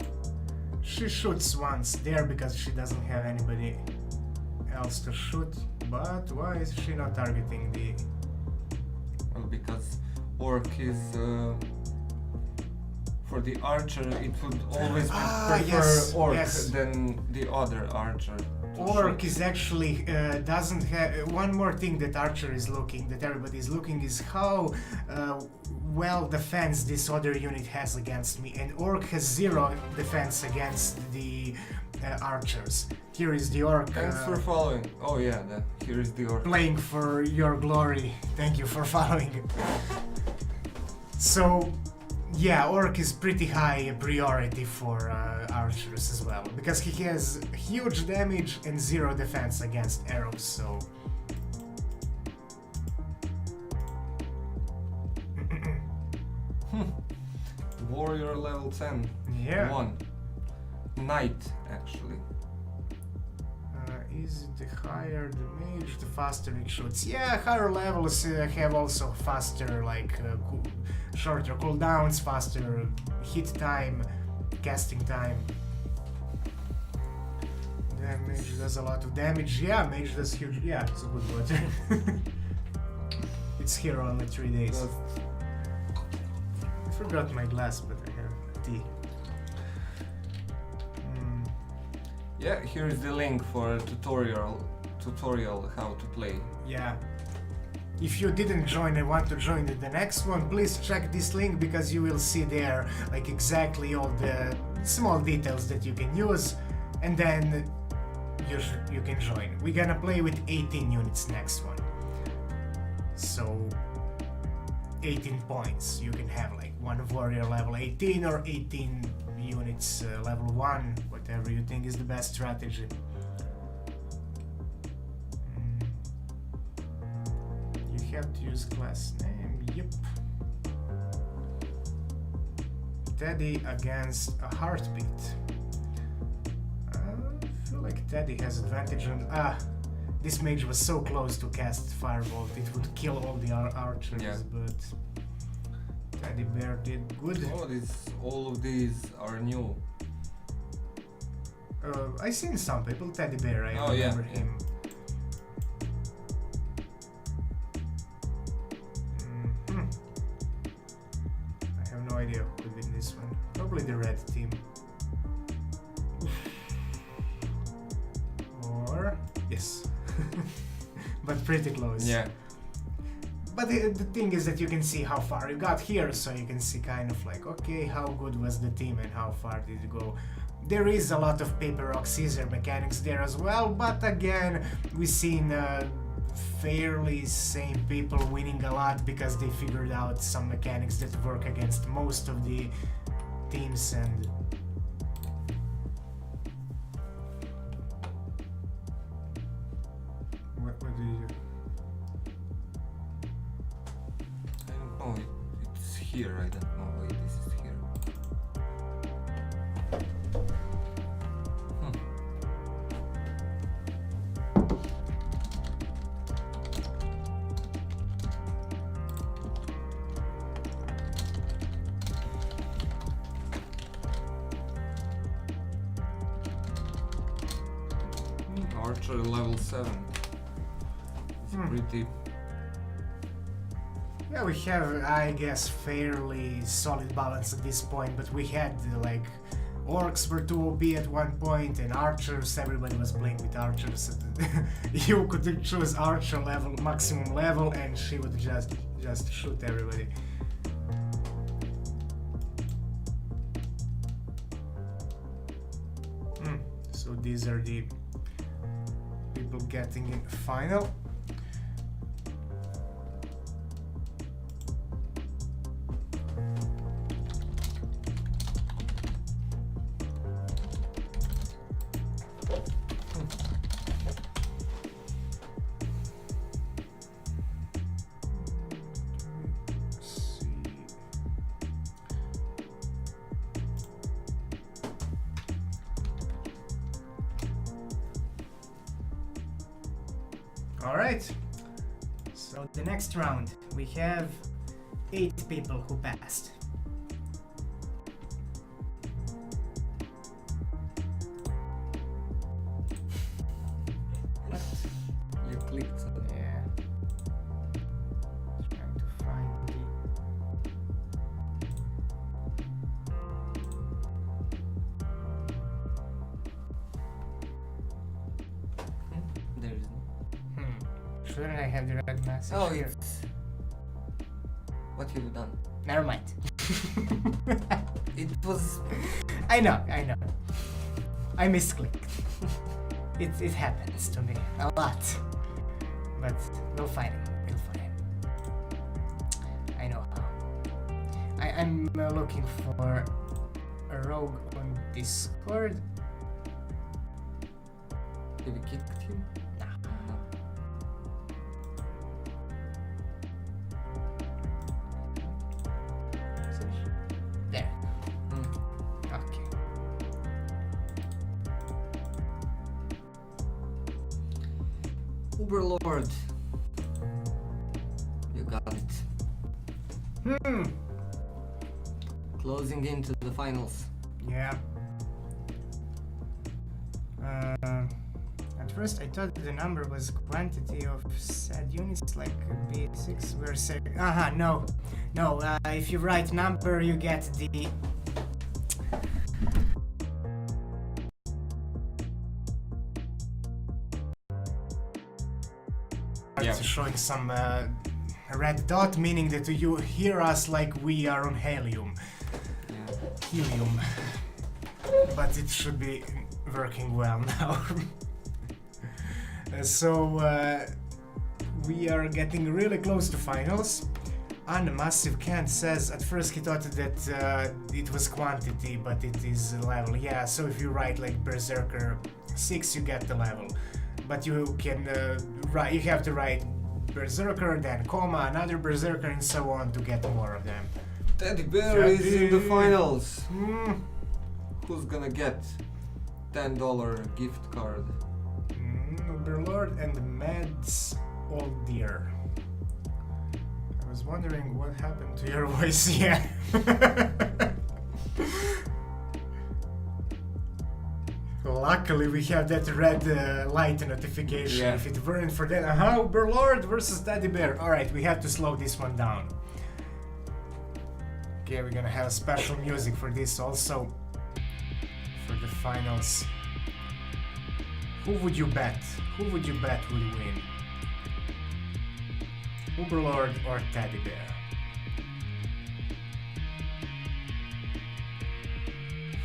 she shoots once there because she doesn't have anybody else to shoot, but why is she not targeting the... Well, because orc is... for the archer, it would always prefer orc than the other archer. Orc is actually doesn't have one more thing that archer is looking, that everybody is looking, is how well defense this other unit has against me, and orc has 0 defense against the archers. Here is the orc. Thanks for following. Oh yeah, here is the orc. Playing for your glory. Thank you for following. So yeah, orc is pretty high priority for archers as well, because he has huge damage and 0 defense against arrows, so... Warrior level 10. Yeah. 1. Knight, actually. Is the higher the mage, the faster it shoots. Yeah, higher levels have also faster, like, shorter cooldowns, faster hit time, casting time. Yeah, mage does a lot of damage. Yeah, mage does huge. Yeah, it's a good word. It's here only 3 days. I forgot my glass, but I have tea. Yeah, here is the link for a tutorial how to play. Yeah. If you didn't join and want to join the next one, please check this link, because you will see there like exactly all the small details that you can use, and then you can join. We're gonna play with 18 units next one. So 18 points. You can have like one warrior level 18 or 18 units level 1, whatever you think is the best strategy. You have to use class name, yep. Teddy against a heartbeat. I feel like Teddy has advantage on... this mage was so close to cast Firebolt, it would kill all the archers, yeah. But Teddy Bear did good. All of these are new. I seen some people, Teddy Bear, I remember him. I have no idea who could win this one. Probably the red team. Or... yes. But pretty close. Yeah. But the thing is that you can see how far you got here, so you can see kind of like, okay, how good was the team and how far did it go. There is a lot of paper, rock, scissor mechanics there as well, but again, we've seen fairly same people winning a lot because they figured out some mechanics that work against most of the teams and what do you do? I don't know. It's here. I don't know why this is here. Archer level 7. It's pretty. Yeah, we have, I guess, fairly solid balance at this point, but we had like orcs were too OP at one point, and archers. Everybody was playing with archers. You could choose archer level, maximum level, and she would just shoot everybody. So these are the people getting in final. Alright, so the next round we have 8 people who passed. What? You clicked on it. Yeah. Trying to find There is no. Shouldn't I have the red message Oh, here? it's. What have you done? Never mind. It was. I know. I misclicked. It happens to me a lot. But we'll find him. I know how. I'm looking for a rogue on Discord. Have you kicked him? No. There. Okay. Uberlord. You got it. Closing into the finals. Yeah. At first I thought the number was quantity of said units like B6. We're saying, no. If you write number, you get the Yeah. showing some red dot, meaning that you hear us like we are on helium. Helium. But it should be working well now. So we are getting really close to finals. And Massive Kant says at first he thought that it was quantity, but it is level. Yeah, so if you write like Berserker 6, you get the level. But you can write. You have to write Berserker, then comma, another Berserker, and so on to get more of them. Teddy Bear is in the finals. Who's gonna get $10 gift card? Uberlord and Mads Old Deer. I was wondering what happened to your voice. Yeah. Luckily we have that red light notification. Yeah. If it weren't for that, Uberlord versus Teddy Bear. Alright, we have to slow this one down. Okay, we're gonna have special music for this also. For the finals. Who would you bet? Who would you bet will win? Uberlord or Teddy Bear?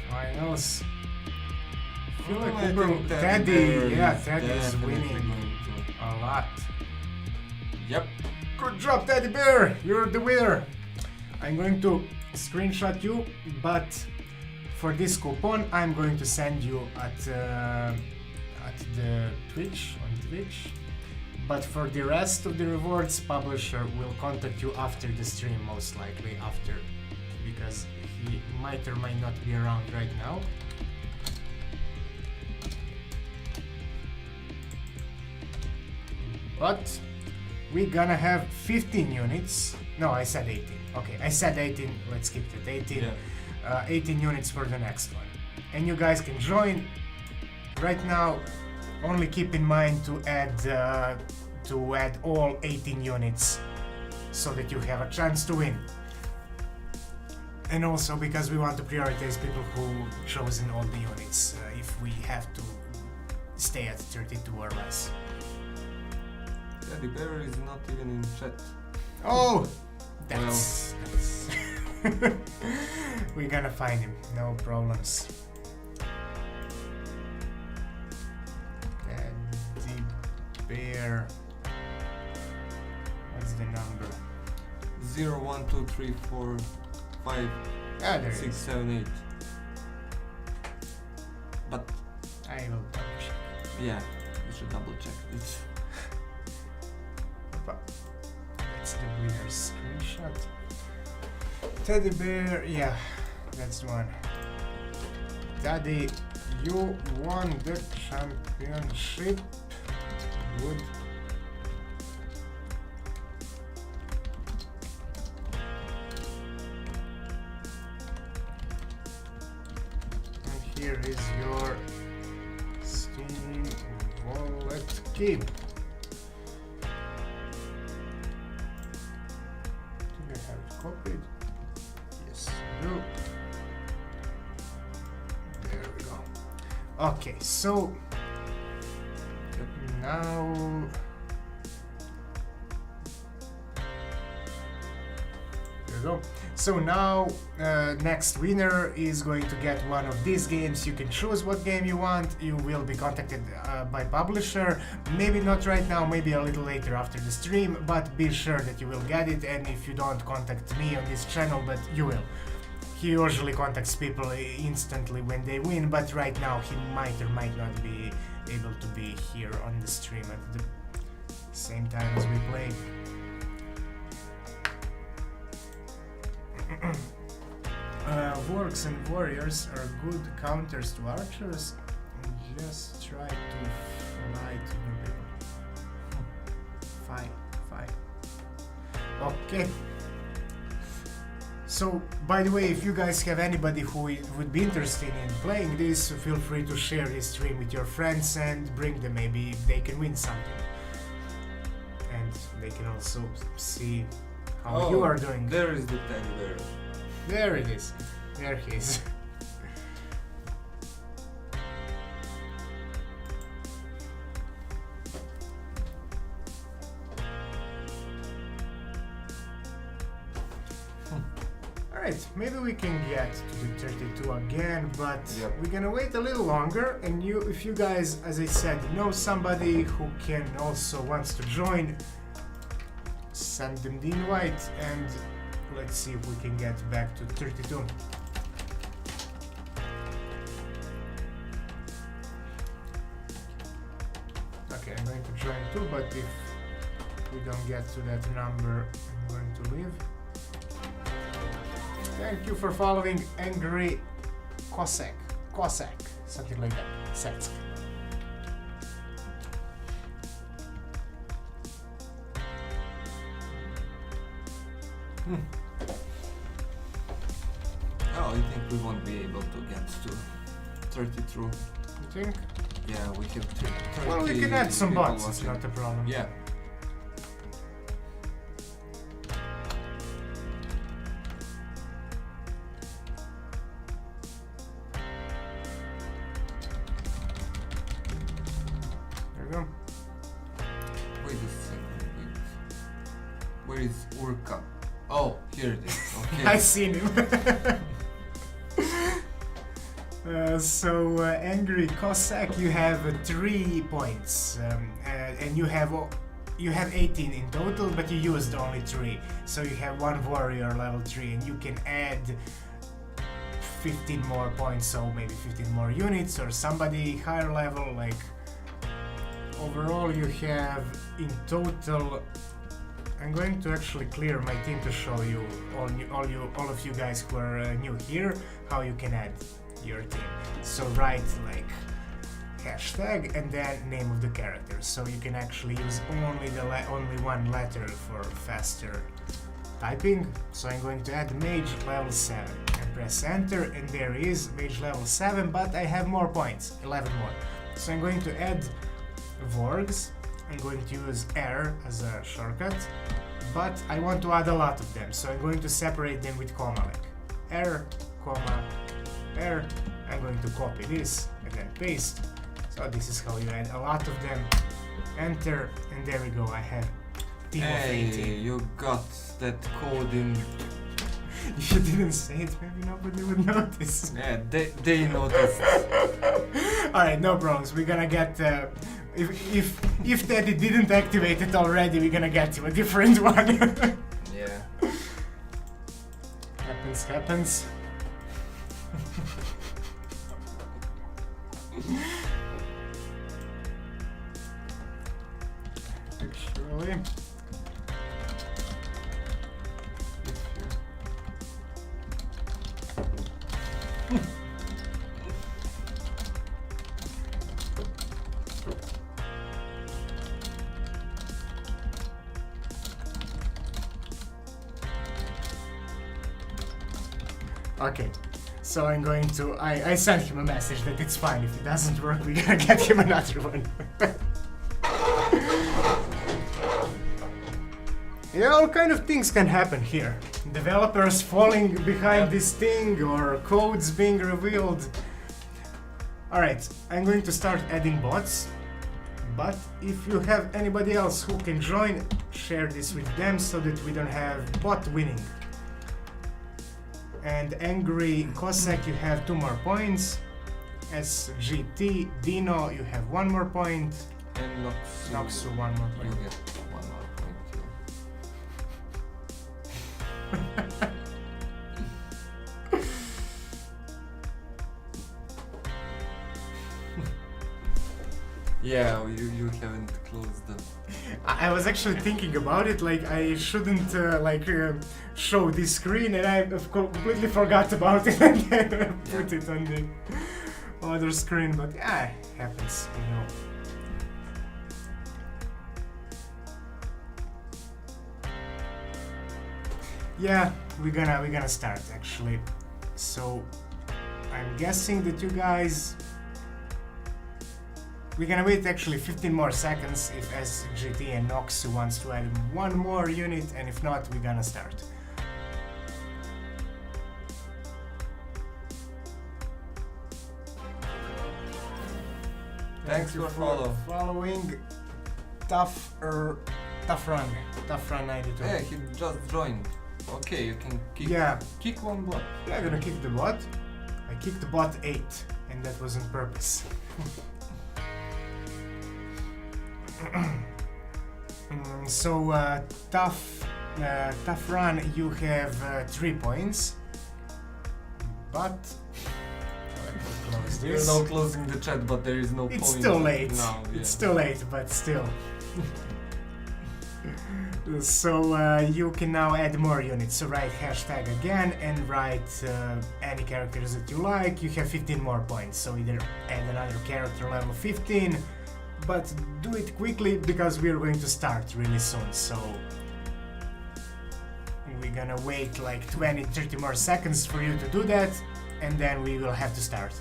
Finals. I feel like Teddy is winning a lot. Yep. Good job, Teddy Bear! You're the winner! I'm going to screenshot you, but for this coupon I'm going to send you at the Twitch, on Twitch. But for the rest of the rewards, publisher will contact you after the stream, most likely after, because he might or might not be around right now. But we're gonna have 15 units. No, I said 18. Okay, I said 18. Let's keep it 18. Yeah. 18 units for the next one. And you guys can join. Right now, only keep in mind to add all 18 units so that you have a chance to win. And also because we want to prioritize people who chosen all the units if we have to stay at 32 or less. Yeah, the bear is not even in chat. Oh! That's we're gonna find him, no problems. And the bear, what's the number? 0, 1, 2, 3, 4, 5, 6, 7, 8. But I will double check. Yeah, you should double check it. That's the winner's screenshot. Teddy bear, yeah, that's the one. Daddy, you won the championship. Good. And here is your Steam wallet key. Copied. Yes, I do. There we go. Okay, so now there we go. So now next winner is going to get one of these games. You can choose what game you want. You will be contacted by publisher. Maybe not right now, maybe a little later after the stream, but be sure that you will get it. And if you don't, contact me on this channel, but you will. He usually contacts people instantly when they win, but right now he might or might not be able to be here on the stream at the same time as we play. Works and warriors are good counters to archers. Just try to fly to new people. Fine. Okay. So, by the way, if you guys have anybody who would be interested in playing this, feel free to share this stream with your friends and bring them. Maybe they can win something. And they can also see how you are doing. There is the teddy bear. There it is. There he is. Alright, maybe we can get to the 32 again, but we're gonna wait a little longer. And if you guys, as I said, know somebody who can also wants to join, send them the invite and let's see if we can get back to 32. Okay, I'm going to join too, but if we don't get to that number, I'm going to leave. Thank you for following Angry Cossack, something like that. Setsk. Oh, you think we won't be able to get to 32? You think? Yeah, we have 30. Well, we can add some people bots, it's watching. not a problem. Yeah. There we go. Wait a second, wait. Where is Urka? Oh, here it is. Okay. I seen him. Angry Cossack, you have 3 points, and you have you have 18 in total, but you used only 3. So you have 1 warrior level 3 and you can add 15 more points, so maybe 15 more units or somebody higher level. Like overall you have in total, I'm going to actually clear my team to show you all of you guys who are new here how you can add your team. So write like hashtag and then name of the character, so you can actually use only one letter for faster typing. So I'm going to add mage level 7 and press enter, and there is mage level 7, but I have more points, 11 more. So I'm going to add Vorgs. I'm going to use R as a shortcut, but I want to add a lot of them, so I'm going to separate them with comma, like R, comma, R. I'm going to copy this and then paste. So this is how you add a lot of them. Enter, and there we go. I have team of 18. You got that code in. You didn't say it, maybe nobody would notice. Yeah, they noticed. Alright, no problems. We're gonna get. If Teddy didn't activate it already, we're gonna get you a different one. Yeah. Happens. Actually, okay, so I'm going to. I sent him a message that it's fine. If it doesn't work, we're gonna get him another one. Yeah, all kind of things can happen here. Developers falling behind this thing or codes being revealed. Alright, I'm going to start adding bots. But if you have anybody else who can join, share this with them so that we don't have bot winning. And Angry Cossack, you have 2 more points. SGT Dino, you have 1 more point. And Noxu 1 more You point. get 1 more point. Yeah, you haven't closed them. I was actually thinking about it, like I shouldn't show this screen, and I completely forgot about it and then put it on the other screen, but yeah, it happens, you know. Yeah, we're gonna start actually. So I'm guessing that you guys, we're gonna wait actually 15 more seconds if SGT and Nox wants to add 1 more unit, and if not, we're gonna start. Thanks for following. Tough run 92. Yeah, he just joined. Okay, you can kick. Yeah. Kick 1 bot. Yeah, I'm gonna kick the bot. I kicked bot 8, and that was on purpose. So tough run, you have 3 points, but close this. You're now closing the chat, but there is no point. It's too late. Now, yeah. It's too late, but still. So you can now add more units. So write hashtag again and write any characters that you like. You have 15 more points. So either add another character level 15, but do it quickly because we're going to start really soon. So we're gonna wait like 20-30 more seconds for you to do that, and then we will have to start.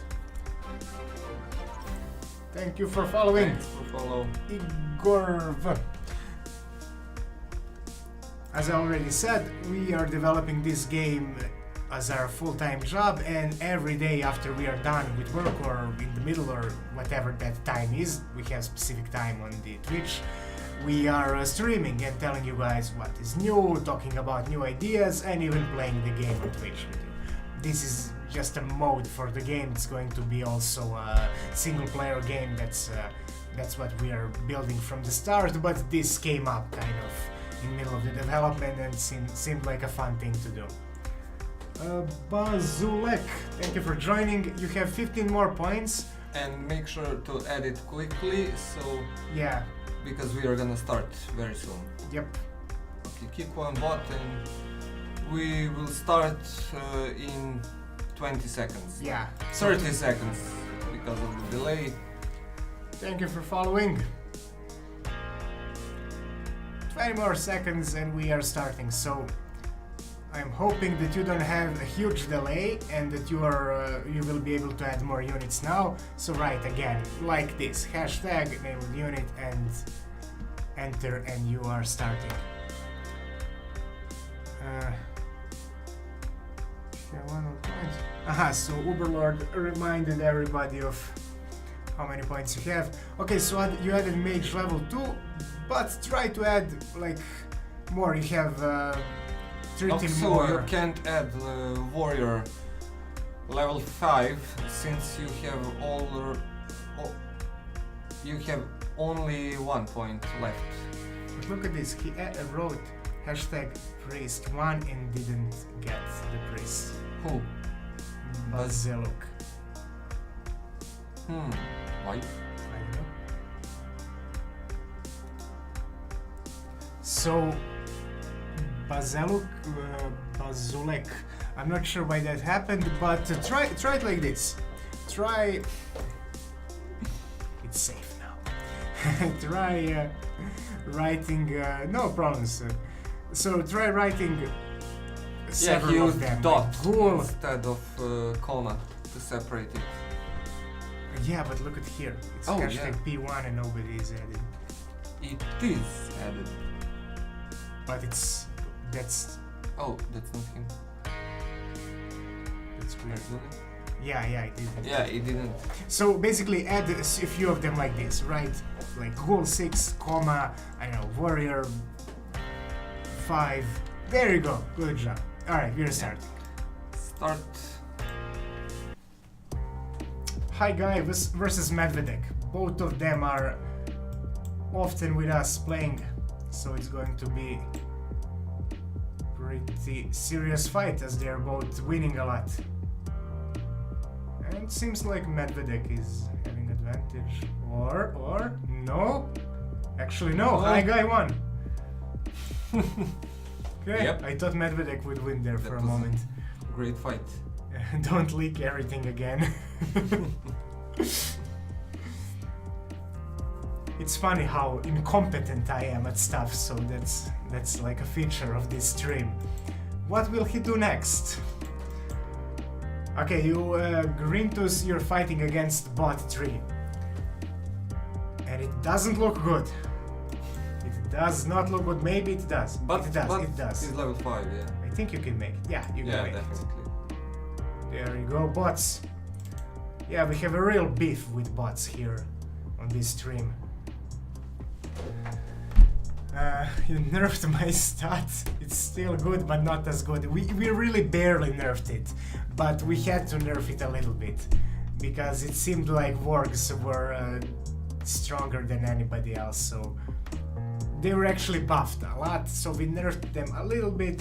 Thank you for following. Thanks for follow. Igor. As I already said, we are developing this game as our full-time job, and every day after we are done with work or in the middle or whatever that time is, we have specific time on the Twitch, we are streaming and telling you guys what is new, talking about new ideas, and even playing the game on Twitch with you. This is just a mode for the game. It's going to be also a single-player game that's That's what we are building from the start, but this came up kind of in the middle of the development and seemed like a fun thing to do. Bazulek, thank you for joining. You have 15 more points. And make sure to add it quickly, so Yeah, because we are gonna start very soon. yep. Okay, kick one bot and we will start in 20 seconds. Yeah. 30 seconds because of the delay. Thank you for following. 20 more seconds and we are starting. So I'm hoping that you don't have a huge delay and that you will be able to add more units now. So write again like this, hashtag name of the unit and enter and you are starting. So Uberlord reminded everybody of how many points you have. Okay, so you added mage level 2, but try to add like more. You have 13 So more. you can't add warrior level 5 since you have you have only 1 point left. But look at this, he wrote hashtag priest 1 and didn't get the priest. Who? Baziluk. Why? I don't know. So Bazulek. I'm not sure why that happened, but try it like this. Try. It's safe now. Try writing. No problems. So try writing. Yeah, Several he of used them. dot Cool. instead of comma to separate it. Yeah, but look at here. It's Oh, hashtag P1 and nobody is added. It is added. But that's Oh, that's not him. weird. Really? Yeah, it did. Yeah, it didn't. So basically add a few of them like this, right? Like ghoul 6, comma, I don't know, warrior 5. There you go. Good job. Alright, we're starting. Start. Hi Guy versus Medvedek. Both of them are often with us playing, so it's going to be pretty serious fight as they're both winning a lot. And it seems like Medvedek is having advantage. Or no? Actually no, Hi Guy won. Okay, Yep. I thought Medvedek would win there for a was moment. Great fight. Don't leak everything again. It's funny how incompetent I am at stuff, so that's like a feature of this stream. What will he do next? Okay, you Grintus, you're fighting against bot 3. And it doesn't look good. It does not look good. Maybe it does. But it does. He's level 5, yeah. I think you can make it. Yeah, you can Yeah, make it. definitely. There you go, bots. Yeah, we have a real beef with bots here on this stream. You nerfed my stat. It's still good, but not as good. We really barely nerfed it, but we had to nerf it a little bit because it seemed like wargs were stronger than anybody else, so they were actually buffed a lot, so we nerfed them a little bit.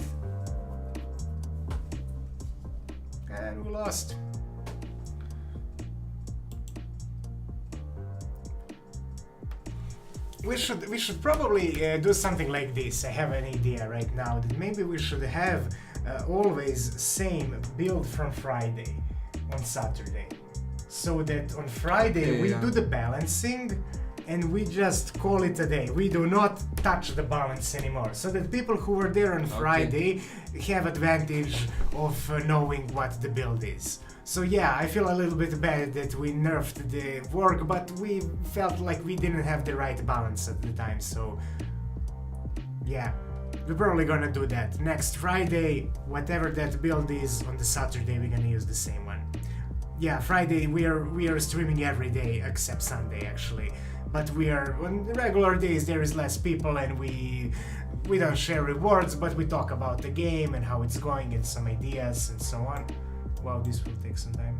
And we lost. We should probably do something like this. I have an idea right now that maybe we should have always same build from Friday on Saturday, so that on Friday we do the balancing and we just call it a day. We do not touch the balance anymore, so that people who were there on Friday have advantage of knowing what the build is. So yeah, I feel a little bit bad that we nerfed the work, but we felt like we didn't have the right balance at the time, so yeah, we're probably gonna do that. Next Friday, whatever that build is, on the Saturday we're gonna use the same one. Yeah, Friday we are streaming every day except Sunday actually. But we are on the regular days there is less people and we don't share rewards, but we talk about the game and how it's going and some ideas and so on. Wow, this will take some time.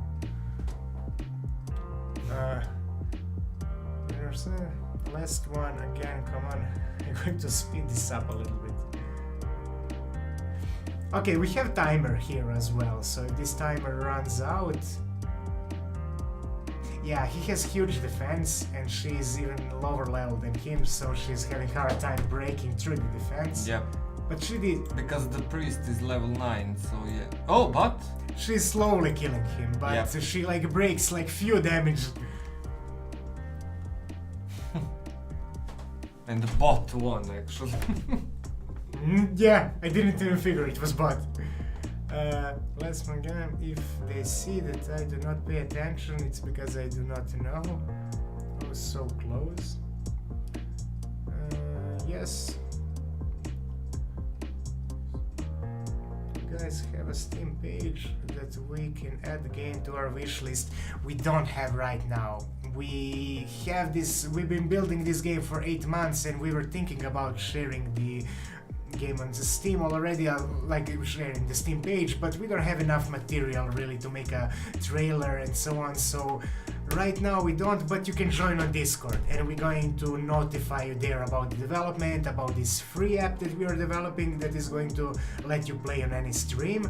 Last one again, come on. I'm going to speed this up a little bit. Okay, we have timer here as well, so if this timer runs out... Yeah, he has huge defense and she's even lower level than him, so she's having hard time breaking through the defense. Yep. But she did... Because the priest is level 9, so yeah. Oh, but... She's slowly killing him, but Yep. she like breaks like few damage. And the bot won, actually. Yeah, I didn't even figure it was bot. Last one game, if they see that I do not pay attention, it's because I do not know. I was so close. Yes. You guys have a Steam page that we can add the game to our wish list. We don't have right now. We have this, we've been building this game for 8 months and we were thinking about sharing the game on the Steam already, like sharing the Steam page, but we don't have enough material really to make a trailer and so on, so right now we don't, but you can join on Discord and we're going to notify you there about the development, about this free app that we are developing that is going to let you play on any stream.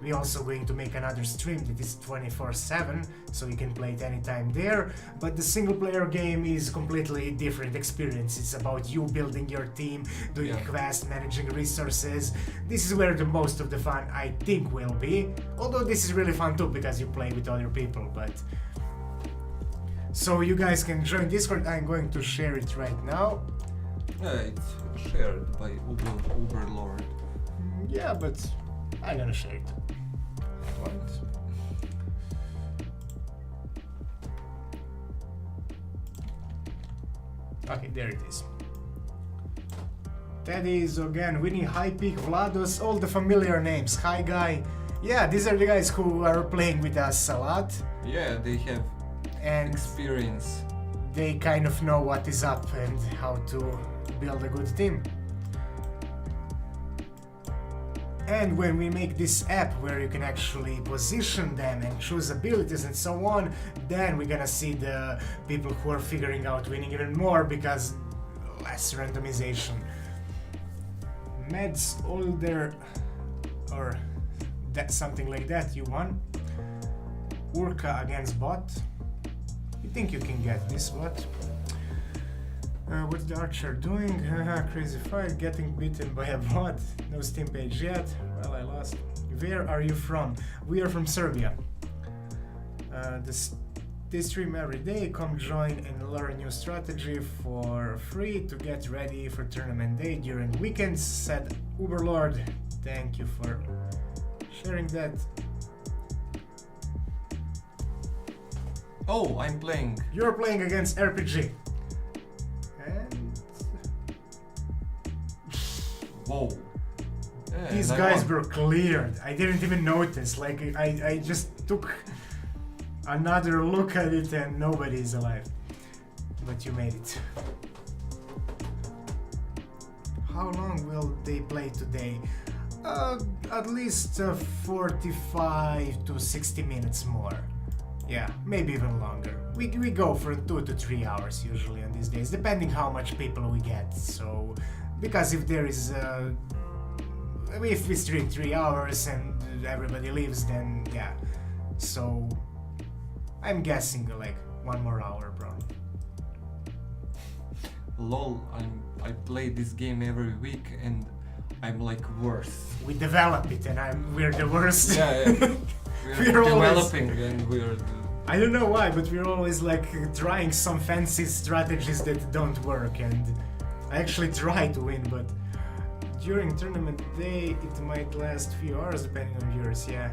We're also going to make another stream that is 24/7, so you can play it anytime there. But the single player game is completely different experience. It's about you building your team, doing quests, managing resources. This is where the most of the fun, I think, will be. Although this is really fun too, because you play with other people, but... So you guys can join Discord. I'm going to share it right now. Yeah, it's shared by Uberlord. Yeah, but I'm gonna share it. Okay, there it is. Teddy, Zogan, Winnie, High Peak, Vlados, all the familiar names. Hi Guy. Yeah, these are the guys who are playing with us a lot. Yeah, they have and experience. They kind of know what is up and how to build a good team. And when we make this app where you can actually position them and choose abilities and so on, then we're gonna see the people who are figuring out winning even more because less randomization. Meds older or that something like that, you won. Urka against bot. You think you can get this bot? What's the archer doing? Crazy fight, getting beaten by a bot. No Steam page yet. Well, I lost. Where are you from? We are from Serbia. They stream every day. Come join and learn new strategy for free to get ready for tournament day during weekends, said Uberlord. Thank you for sharing that. Oh, I'm playing. You're playing against RPG. Whoa. Yeah, These guys were cleared. I didn't even notice. Like, I just took another look at it and nobody's alive. But you made it. How long will they play today? At least 45 to 60 minutes more. Yeah, maybe even longer. We go for 2 to 3 hours usually on these days, depending how much people we get. So, because if there is, if we stream 3 hours and everybody leaves, then yeah. So, I'm guessing like 1 more hour, probably. Lol, I play this game every week and I'm like worse. We develop it and we're the worst. Yeah, yeah. We're developing and we're... I don't know why, but we're always like trying some fancy strategies that don't work, and I actually try to win, but during tournament day it might last few hours depending on viewers, yeah.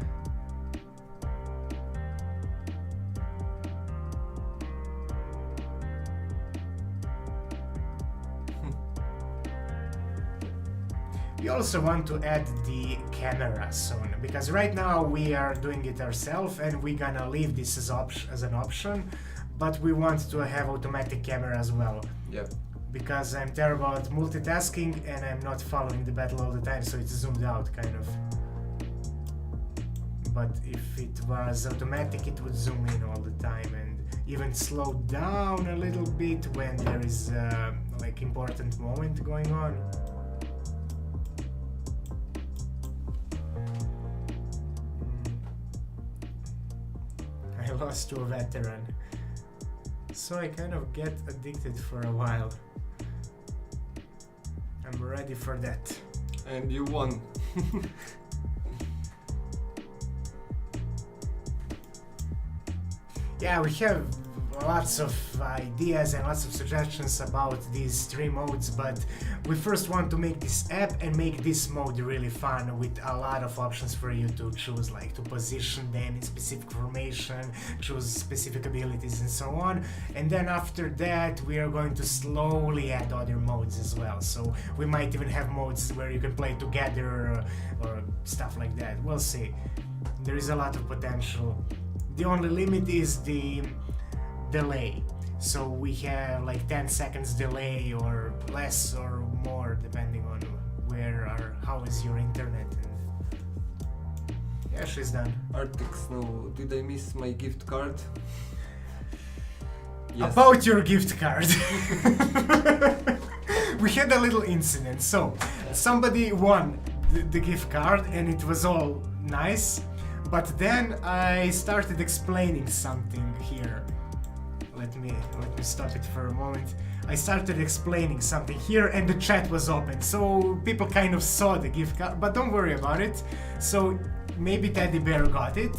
We also want to add the camera soon, because right now we are doing it ourselves and we're gonna leave this as an option, but we want to have automatic camera as well. Yep. Because I'm terrible at multitasking and I'm not following the battle all the time, so it's zoomed out kind of. but if it was automatic it would zoom in all the time and even slow down a little bit when there is like important moment going on. I lost to a veteran, so I kind of get addicted for a while. I'm ready for that. And you won. Yeah, we have lots of ideas and lots of suggestions about these stream modes, but we first want to make this app and make this mode really fun with a lot of options for you to choose, like to position them in specific formation, choose specific abilities and so on. And then after that we are going to slowly add other modes as well, so we might even have modes where you can play together or stuff like that. We'll see. There is a lot of potential. The only limit is the delay, so we have like 10 seconds delay or less or more depending on where or how is your internet. And yeah, she's done. Arctic Snow, did I miss my gift card? Yes. About your gift card. We had a little incident. So somebody won the gift card and it was all nice, but then I started explaining something here. Let me stop it for a moment. I started explaining something here and the chat was open, so people kind of saw the gift card, but don't worry about it. So maybe Teddy Bear got it,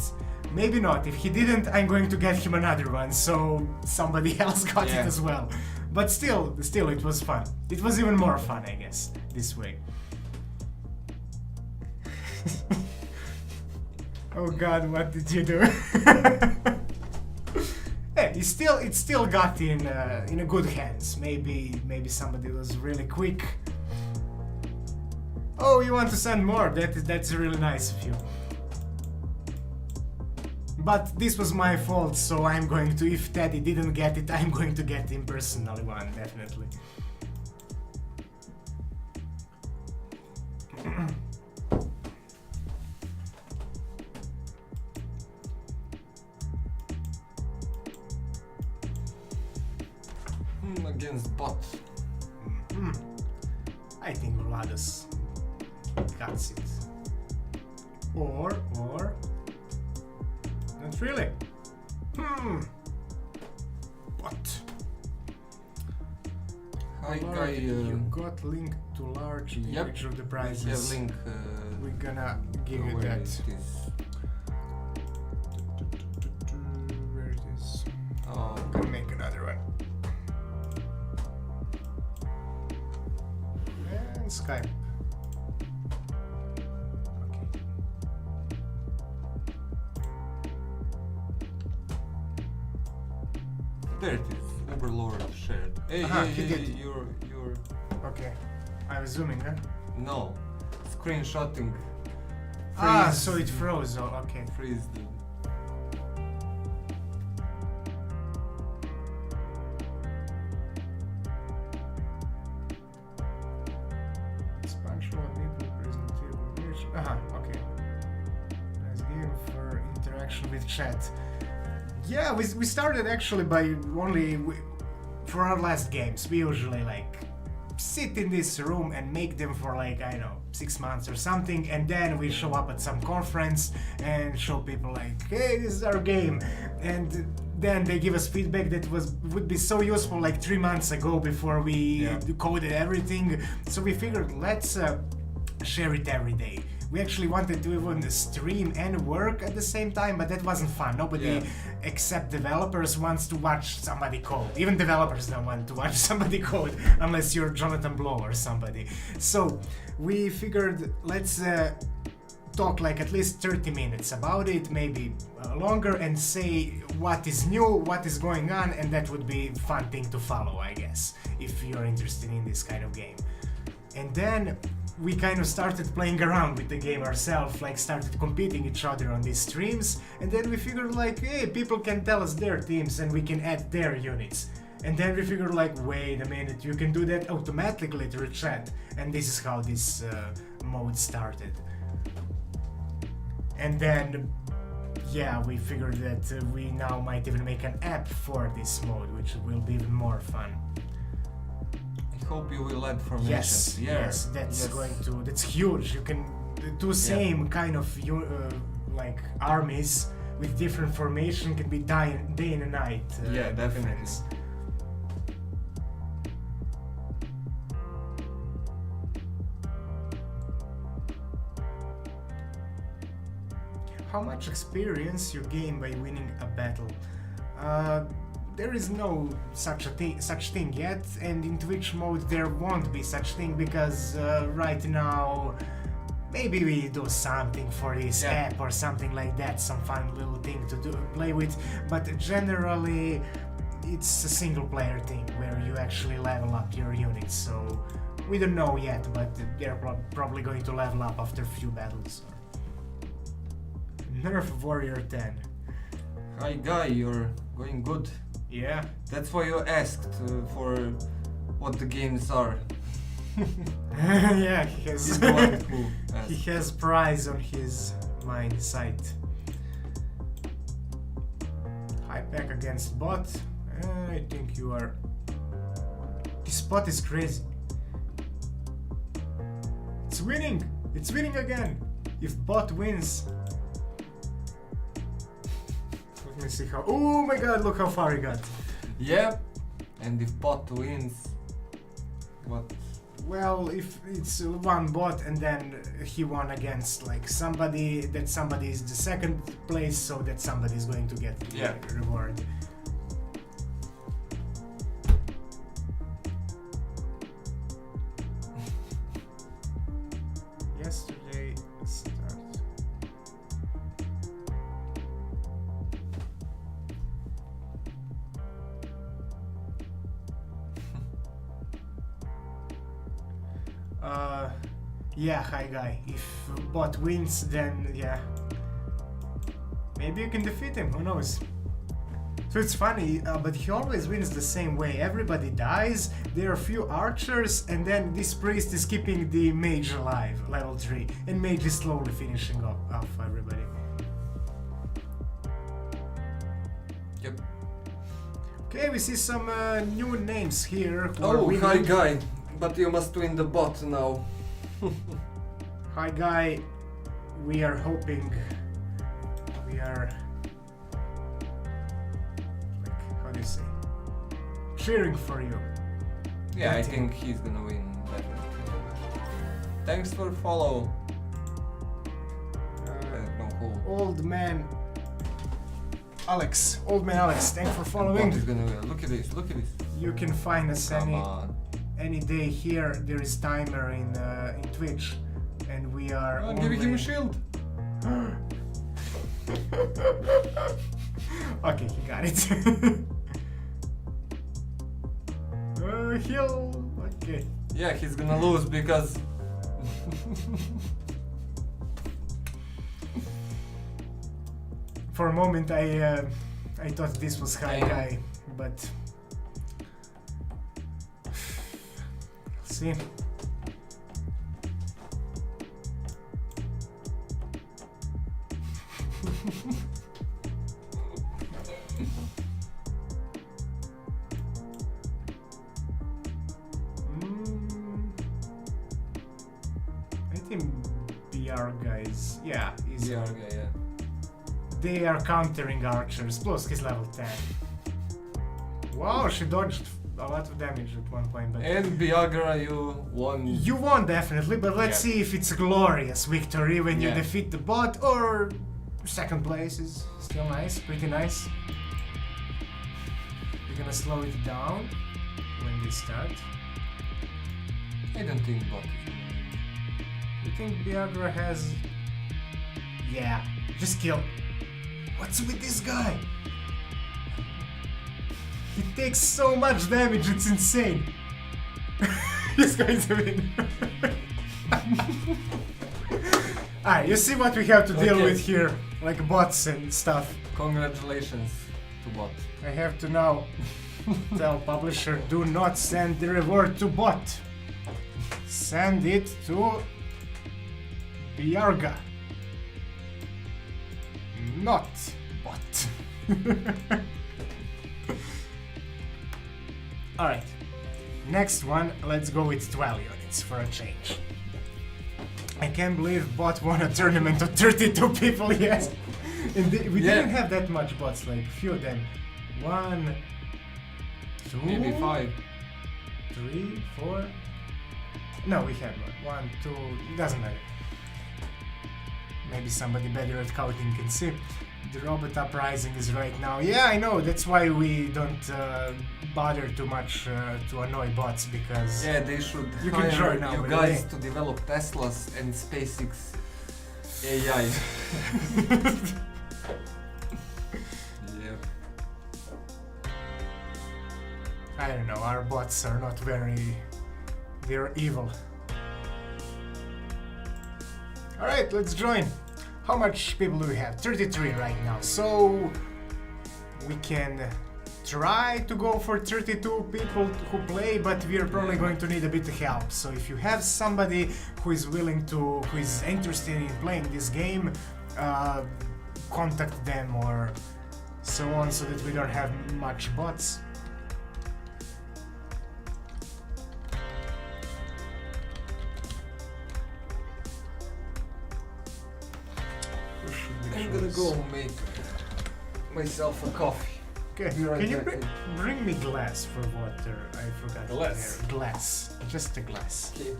maybe not. If he didn't, I'm going to get him another one, so somebody else got it as well. But still it was fun. It was even more fun, I guess, this way. Oh god, what did you do? Yeah, it still got in a good hands. Maybe somebody was really quick. Oh, you want to send more? That's really nice of you. But this was my fault, so I'm going to, if Teddy didn't get it, I'm going to get him personally one, definitely. Against bots. I think Vlados cuts it. Or not really. What? Hi guy. You got link to large image of the prizes. Yeah, link. We're gonna give you where that. it is. Where it is? Oh, I'm gonna make another one. And Skype. Okay. there it is. Overlord shared. Hey, He did. you're. Okay. I was zooming, huh? No. Screenshotting. Ah, so it froze. Oh, okay. Freeze the. Expansion of people present here. Okay. Nice game for interaction with chat. Yeah, we started actually by for our last games. We usually like sit in this room and make them for like, I don't know, 6 months or something, and then we show up at some conference and show people like, hey, this is our game, and then they give us feedback that would be so useful like 3 months ago before we coded everything. So we figured let's share it every day. We actually wanted to even stream and work at the same time, but that wasn't fun. Nobody except developers wants to watch somebody code. Even developers don't want to watch somebody code unless you're Jonathan Blow or somebody. So we figured let's talk like at least 30 minutes about it, maybe longer, and say what is new, what is going on, and that would be a fun thing to follow, I guess, if you're interested in this kind of game. And then we kind of started playing around with the game ourselves, like started competing each other on these streams, and then we figured like, hey, people can tell us their teams and we can add their units. And then we figured like, wait a minute, you can do that automatically through chat, and this is how this mode started. And then yeah, we figured that we now might even make an app for this mode, which will be even more fun. I hope you will add formations. Yes, that's huge. You can do same kind of like armies with different formation can be day and night. Yeah, definitely. difference. How much experience you gain by winning a battle? There is no such thing yet, and in Twitch mode there won't be such thing because right now maybe we do something for this app or something like that, some fun little thing to play with. But generally, it's a single player thing where you actually level up your units. So we don't know yet, but they're probably going to level up after a few battles. Nerf Warrior 10. Hi guy, you're going good. Yeah. That's why you asked for what the games are. Yeah, he has. He's the one who asked. He has prize on his mind sight. High pack against bot. I think you are. This bot is crazy. It's winning! It's winning again! If bot wins. Let me see how. Oh my god, look how far he got. Yeah, and if bot wins, what? Well, if it's one bot and then he won against like somebody, that somebody is the second place, so that somebody is going to get the reward. Yesterday start. Yeah, hi guy. If bot wins, then yeah. Maybe you can defeat him, who knows? So it's funny, but he always wins the same way. Everybody dies, there are a few archers, and then this priest is keeping the mage alive, level 3. And mage is slowly finishing off everybody. Yep. Okay, we see some new names here. Who are Oh, winning. hi guy, but you must win the bot now. Hi guy, we are hoping, we are, like, how do you say, cheering for you. Yeah, I Betting. think he's gonna win definitely. Thanks for follow. No cool. Old man Alex, thanks for Bot following. is gonna win. Look at this, look at this. You can find us Come on. any day here. There is timer in Twitch, and we are. I'm giving him a shield. Okay, he got it. Heal. Okay. Yeah, he's gonna lose because. For a moment, I thought this was high guy, but see. I think BR guys, yeah, is. Yeah, okay, yeah. They are countering archers, plus he's level 10. Wow, she dodged a lot of damage at one point, but... And Viagra, you won. You won definitely, but let's see if it's a glorious victory when you defeat the bot, or second place is still nice, pretty nice. You're gonna slow it down when they start. I don't think bot is gonna You think Viagra has... Yeah, just kill. What's with this guy? He takes so much damage, it's insane. He's going to win. Alright, you see what we have to deal with here, like bots and stuff. Congratulations to bot. I have to now tell publisher, do not send the reward to bot. Send it to Biarga. not bot. Alright, next one, let's go with 12 units for a change. I can't believe bot won a tournament of 32 people, yes! We didn't have that much bots, like few of them. 1, 2, Maybe 5. 3, 4. No, we had 1, 2, doesn't matter. Maybe somebody better at counting can see. The robot uprising is right now. Yeah, I know, that's why we don't bother too much to annoy bots, because Yeah, they should You can hire join now, you by the guys way. to develop Teslas and SpaceX AI. Yeah. I don't know, our bots are not very... they're evil. Alright, let's join. How much people do we have? 33 right now, so we can try to go for 32 people who play, but we are probably going to need a bit of help. So if you have somebody who is willing to, who is interested in playing this game, contact them or so on, so that we don't have much bots. Who should we I'm gonna choose? go make myself a coffee. Okay, Be right can you back. bring me glass for water? I forgot. Glass? There. Glass. Just a glass. Okay.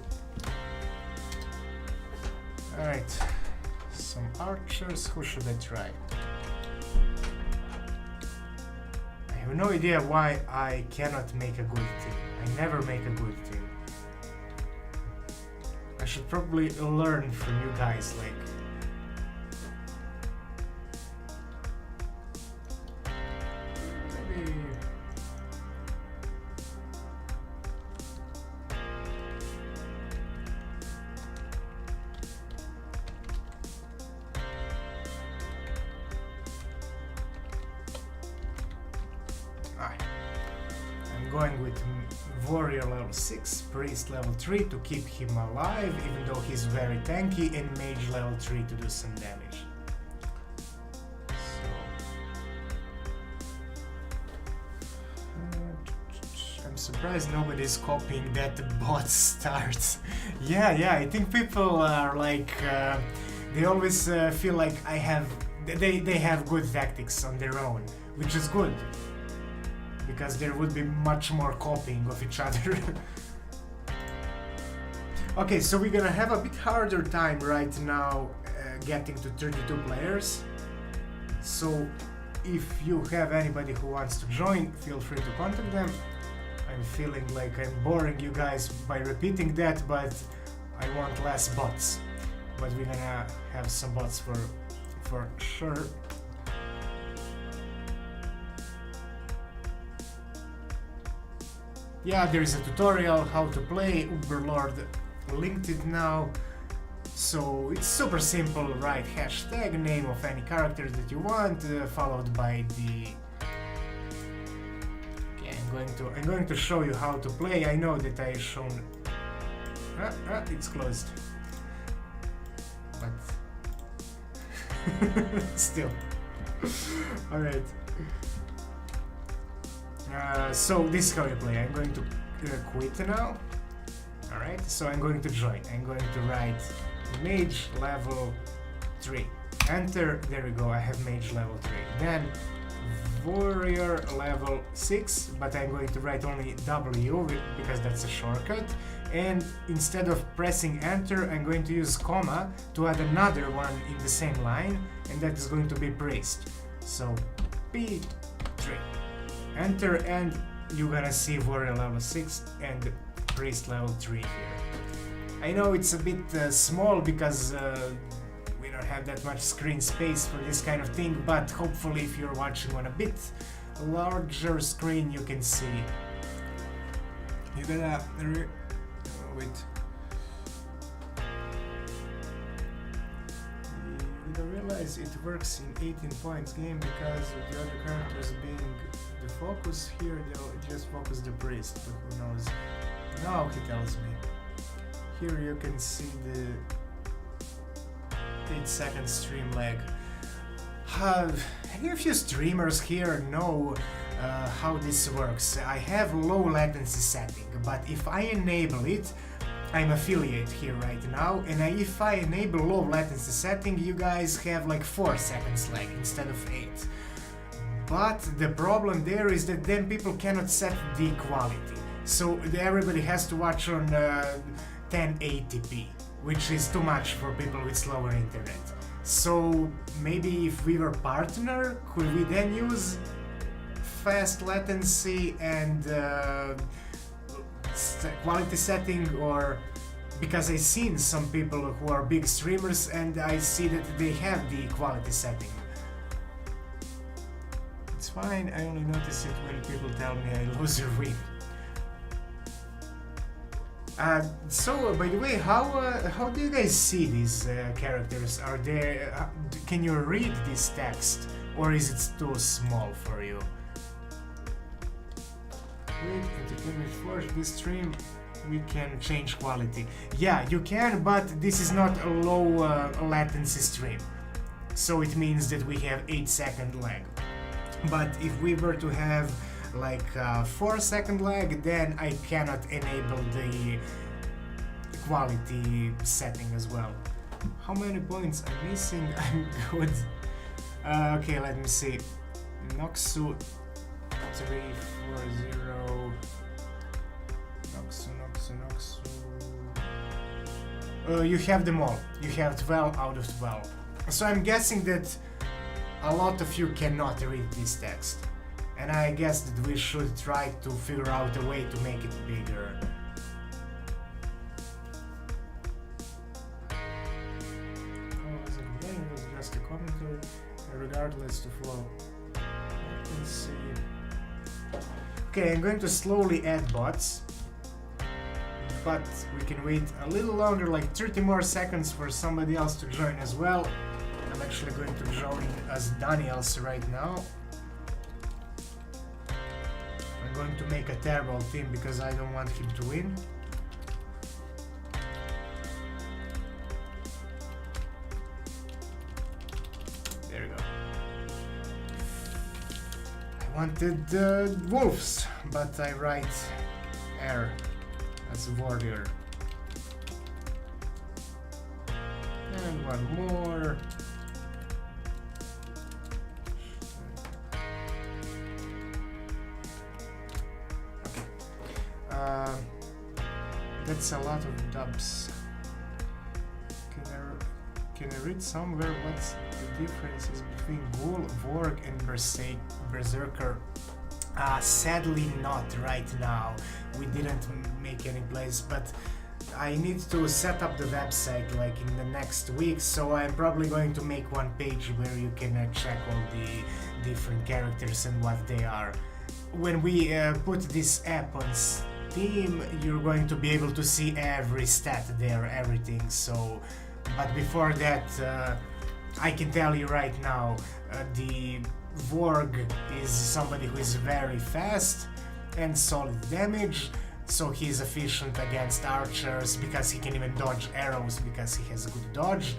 Alright. Some archers. Who should I try? I have no idea why I cannot make a good team. I never make a good team. I should probably learn from you guys, like... maybe... I'm going with warrior level 6, priest level 3 to keep him alive, even though he's very tanky, and mage level 3 to do some damage. So, I'm surprised nobody's copying that the bot starts. Yeah, I think people are like, they always feel like they have good tactics on their own, which is good. Because there would be much more copying of each other. Okay, so we're gonna have a bit harder time right now getting to 32 players. So if you have anybody who wants to join, feel free to contact them. I'm feeling like I'm boring you guys by repeating that, but I want less bots. But we're gonna have some bots for sure. Yeah, there is a tutorial how to play. Uberlord linked it now. So it's super simple, write hashtag, name of any character that you want, followed by the... Okay, I'm going to show you how to play. I know that I shown... it's closed. But... still. Alright. So this is how you play. I'm going to quit now. Alright, so I'm going to join. I'm going to write mage level 3. Enter, there we go, I have mage level 3. Then warrior level 6, but I'm going to write only W because that's a shortcut. And instead of pressing enter, I'm going to use comma to add another one in the same line, and that is going to be priest. So P3. Enter, and you're gonna see warrior level 6 and priest level 3 here. I know it's a bit small because we don't have that much screen space for this kind of thing, but hopefully if you're watching on a bit larger screen you can see. You're gonna wait. You don't realize it works in 18 points game because the other characters being the focus here, they'll just focus the priest, but who knows. Now he tells me. Here you can see the 8-second stream lag. Any of you streamers here know how this works? I have low latency setting, but if I enable it, I'm affiliate here right now, and if I enable low latency setting, you guys have like 4 seconds lag instead of 8. But the problem there is that then people cannot set the quality. So everybody has to watch on 1080p, which is too much for people with slower internet. So maybe if we were partner, could we then use fast latency and quality setting? Or because I've seen some people who are big streamers and I see that they have the quality setting. It's fine, I only notice it when people tell me I lose or win. So, by the way, how do you guys see these characters? Are they? Can you read this text, or is it too small for you? Wait, entertainment for this stream, we can change quality. Yeah, you can, but this is not a low latency stream, so it means that we have 8-second lag. But if we were to have like 4-second lag, then I cannot enable the quality setting as well. How many points I'm missing? I'm good. Okay, let me see. Noxu 340. Noxu. You have them all. You have 12 out of 12. So I'm guessing that a lot of you cannot read this text. And I guess that we should try to figure out a way to make it bigger. Oh, was it game? It was just a commentary, regardless to flow. Let's see. Okay, I'm going to slowly add bots, but we can wait a little longer, like 30 more seconds for somebody else to join as well. I'm actually going to join as Daniels right now. I'm going to make a terrible team because I don't want him to win. There you go. I wanted wolves, but I write air as warrior. And one more. That's a lot of dubs. Can I read somewhere what's the differences between Ghoul, Vorg and Berserker? Sadly not right now. We didn't make any plays, but I need to set up the website like in the next week, so I'm probably going to make one page where you can check all the different characters and what they are. When we put this app on Steam, you're going to be able to see every stat there, everything. So, but before that, I can tell you right now, the Vorg is somebody who is very fast and solid damage, so he's efficient against archers because he can even dodge arrows because he has a good dodge.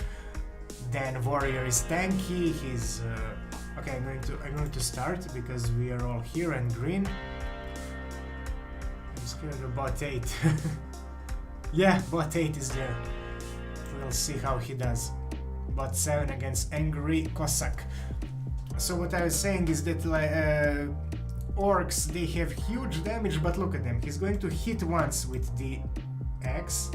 Then Warrior is tanky. He's okay. I'm going to start because we are all here and green. I'm scared of bot 8. Yeah, bot 8 is there. We'll see how he does. Bot 7 against Angry Cossack. So what I was saying is that orcs, they have huge damage, but look at them. He's going to hit once with the axe,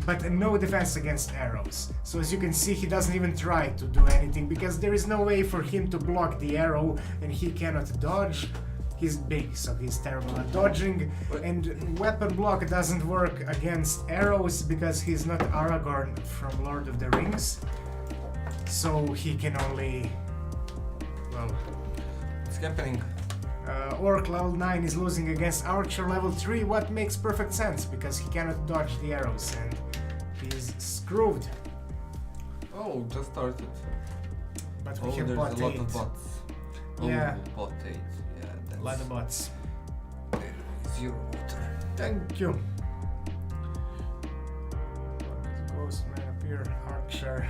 but no defense against arrows. So as you can see, he doesn't even try to do anything because there is no way for him to block the arrow and he cannot dodge. He's big, so he's terrible at dodging, and weapon block doesn't work against arrows because he's not Aragorn from Lord of the Rings. So he can only, well... What's happening? Orc level 9 is losing against Archer level 3, what makes perfect sense because he cannot dodge the arrows and he's screwed. Oh, just started. But we have there's bot 8. A lot of bots. Yeah. Bot 8. Yeah, that's A lot of bots. Zero water. Thank you. Ghost man appear, Archer.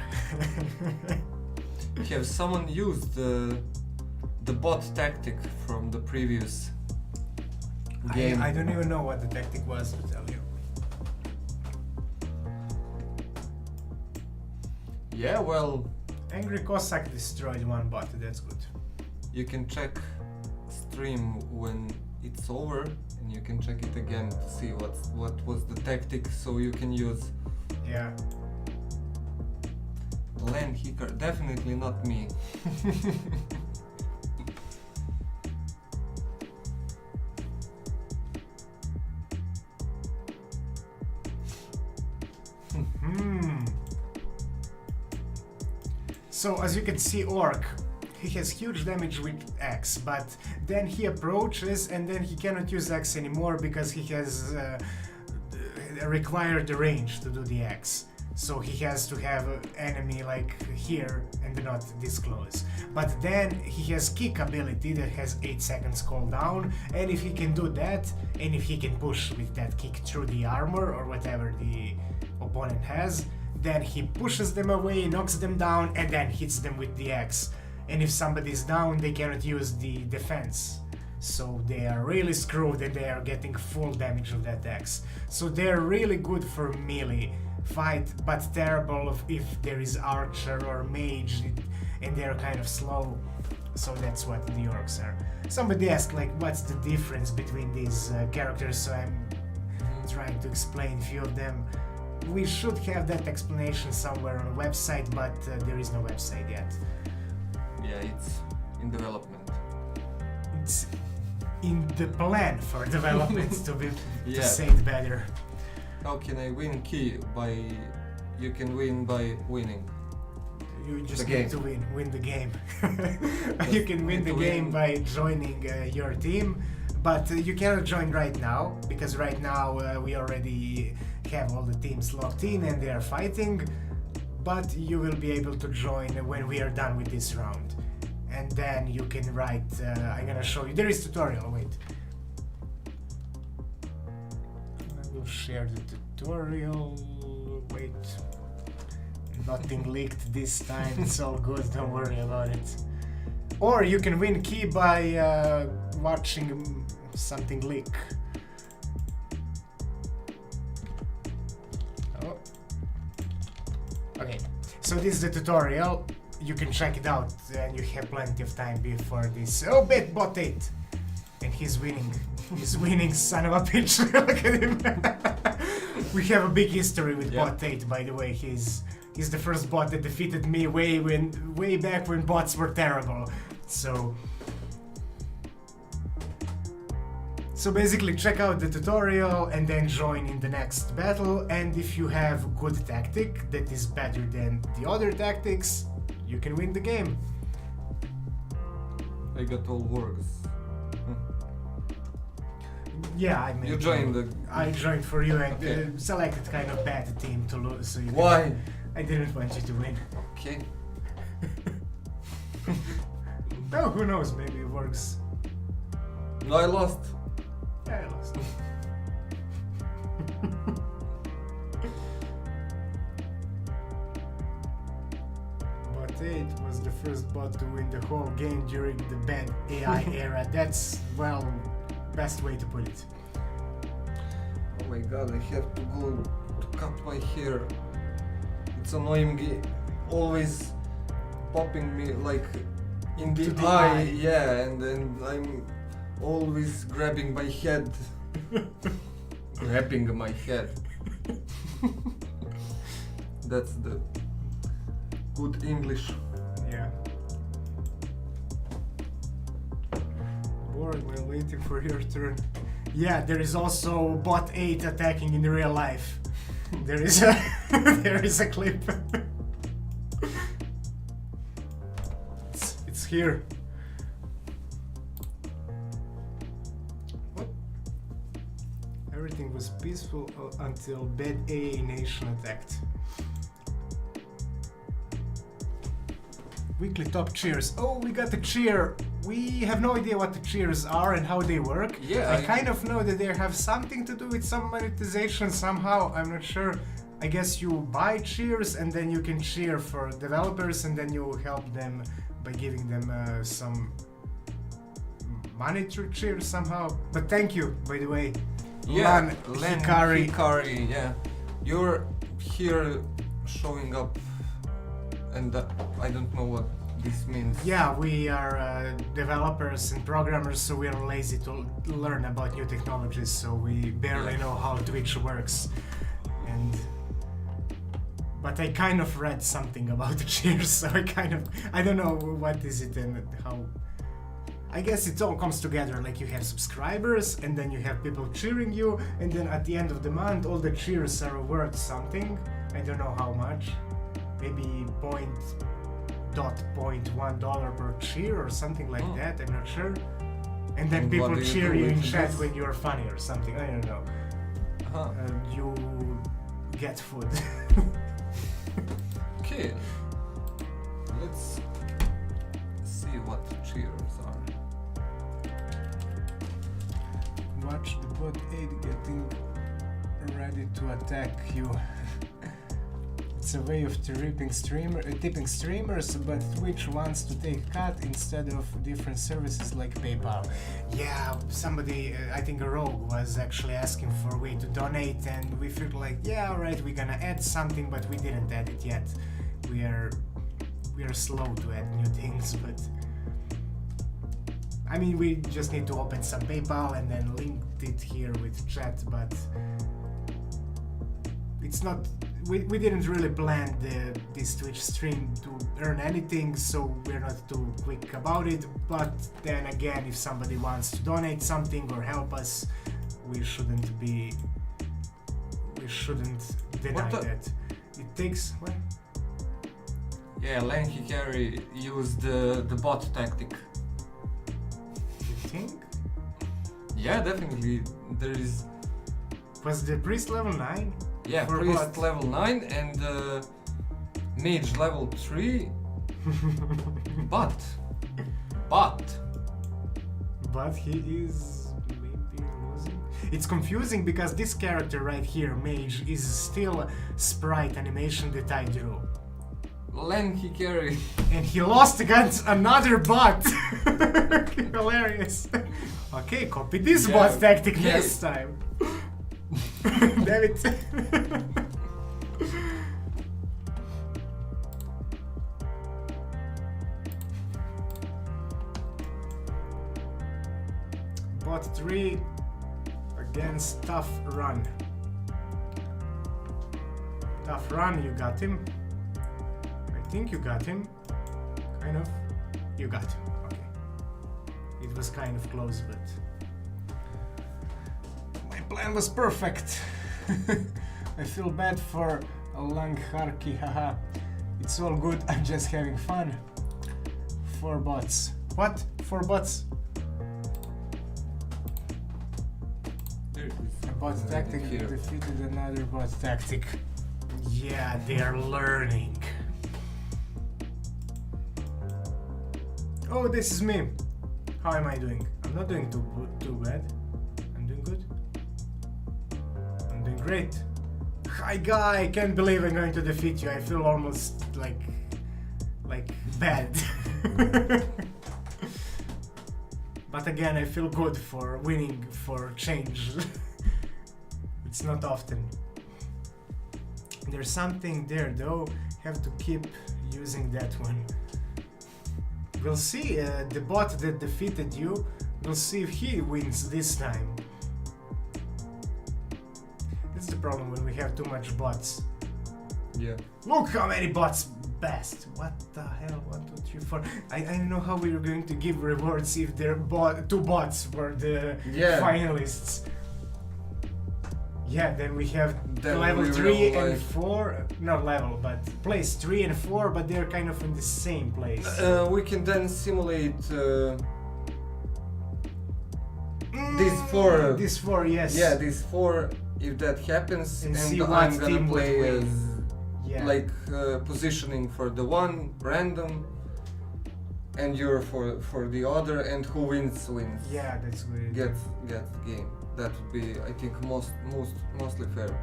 Have someone used the bot tactic from the previous game? I don't even know what the tactic was, to tell you. Yeah, well, Angry Cossack destroyed one bot, that's good. you can check stream when it's over, and you can check it again to see what was the tactic, so you can use Yeah. land hicker. Definitely not me. Hmm. So as you can see, Orc, he has huge damage with X, but then he approaches and then he cannot use X anymore because he has required the range to do the X. So he has to have an enemy like here and not this close. But then he has kick ability that has 8 seconds cooldown, and if he can do that, and if he can push with that kick through the armor or whatever the opponent has, then he pushes them away, knocks them down, and then hits them with the X. And if somebody is down, they cannot use the defense. So they are really screwed and they are getting full damage of that X. So they're really good for melee fight, but terrible if there is archer or mage and they're kind of slow. So that's what the orcs are. Somebody asked like what's the difference between these characters, so I'm trying to explain a few of them. We should have that explanation somewhere on a website, but there is no website yet. Yeah, it's in development. It's in the plan for development to Yeah. say it better. How can I win key? You can win by winning. You just The need game. to win the game. You can win need the to game win. by joining your team, but you cannot join right now because right now we already have all the teams locked in and they are fighting. But you will be able to join when we are done with this round, and then you can write. I'm gonna show you. There is tutorial. Wait. I will share the tutorial. Wait. Nothing leaked this time. It's all good. Don't worry about it. Or you can win key by watching something leak. Oh. Okay. So this is the tutorial. You can check it out, and you have plenty of time before this. Oh, bet bot 8, and he's winning. He's winning, son of a bitch. Look at him. We have a big history with Yeah. bot 8, by the way. He's the first bot that defeated me way back when bots were terrible. So basically check out the tutorial and then join in the next battle, and if you have good tactic that is better than the other tactics, you can win the game. I got all works. Yeah, I mean, You joined the... I joined for you and Okay. selected kind of bad team to lose, so you Why? Can, I didn't want you to win. Okay. Oh, who knows, maybe it works. No, I lost. Yeah, I lost. Bot 8 was the first bot to win the whole game during the bad AI era. That's, well, best way to put it. Oh my god, I have to go to cut my hair. It's annoying, always popping me like in To the the eye. eye. Yeah, and then I'm always grabbing my head. Grabbing my head. That's the good English. Yeah. Bored when waiting for your turn. Yeah, there is also bot 8 attacking in real life. There is a there is a clip. It's here. What? Everything was peaceful until bad AA nation attacked. Weekly top cheers. Oh, we got the cheer. We have no idea what the cheers are and how they work. Yeah, I kind of know that they have something to do with some monetization somehow. I'm not sure. I guess you buy cheers and then you can cheer for developers and then you help them by giving them some money to cheer somehow. But thank you, by the way. Yeah, Len Hikari. yeah. You're here showing up, and I don't know what this means. Yeah, we are developers and programmers, so we are lazy to learn about new technologies, so we barely know how Twitch works. But I kind of read something about the cheers, so I don't know what is it and how. I guess it all comes together, like you have subscribers, and then you have people cheering you, and then at the end of the month all the cheers are worth something. I don't know how much. Maybe $0.1 per cheer or something like that, I'm not sure. And then And people what do you cheer do you in with chat this? when you're funny or something, I don't know. You get food. Okay, let's see what cheers are. Watch the bot 8 getting ready to attack you. It's a way of tipping streamers, but Twitch wants to take cut instead of different services like PayPal. Yeah, somebody, I think a rogue was actually asking for a way to donate, and we feel like, yeah, alright, we're gonna add something, but we didn't add it yet. We are slow to add new things, but I mean, we just need to open some PayPal and then link it here with chat, but it's not. We didn't really plan this Twitch stream to earn anything, so we're not too quick about it. But then again, if somebody wants to donate something or help us, we shouldn't deny that. It takes what? Yeah, Len Hikari used the bot tactic. You think? Yeah, definitely. There is. Was the priest level 9? Yeah, For priest what? level 9 and mage level 3. But he is maybe losing. It's confusing because this character right here, mage, is still a sprite animation that I drew. Len Hikari. And he lost against another bot. Hilarious. Okay, copy this Yeah, bot tactic yeah. next time. Damn it. Bot 3 against Tough Run. Tough Run, you got him. I think you got him. Kind of. You got him. Okay. It was kind of close, but my plan was perfect. I feel bad for Lang Harki, haha. It's all good, I'm just having fun. 4 bots. What? 4 bots? There it is. A bot tactic Here. defeated another bot tactic. Yeah, they are learning. Oh, this is me. How am I doing? I'm not doing too bad. I'm doing good. I'm doing great. Hi guy, I can't believe I'm going to defeat you. I feel almost like bad. But again, I feel good for winning for change. It's not often. There's something there though. Have to keep using that one. We'll see, the bot that defeated you, we'll see if he wins this time. That's the problem when we have too much bots. Yeah. Look how many bots best. What the hell? 1, 2, 3, 4. I don't know how we are going to give rewards if there are 2 bots were the finalists. Yeah, then we have Then level we 3 will, and 4, not level, but place 3 and 4, but they're kind of in the same place. We can then simulate these 4. These 4, yes. Yeah, these 4. If that happens, And see and what I'm gonna team would play win. as Yeah. like positioning for the one random, and you're for the other, and who wins. Yeah, that's good. Gets the game. That would be, I think, mostly fair.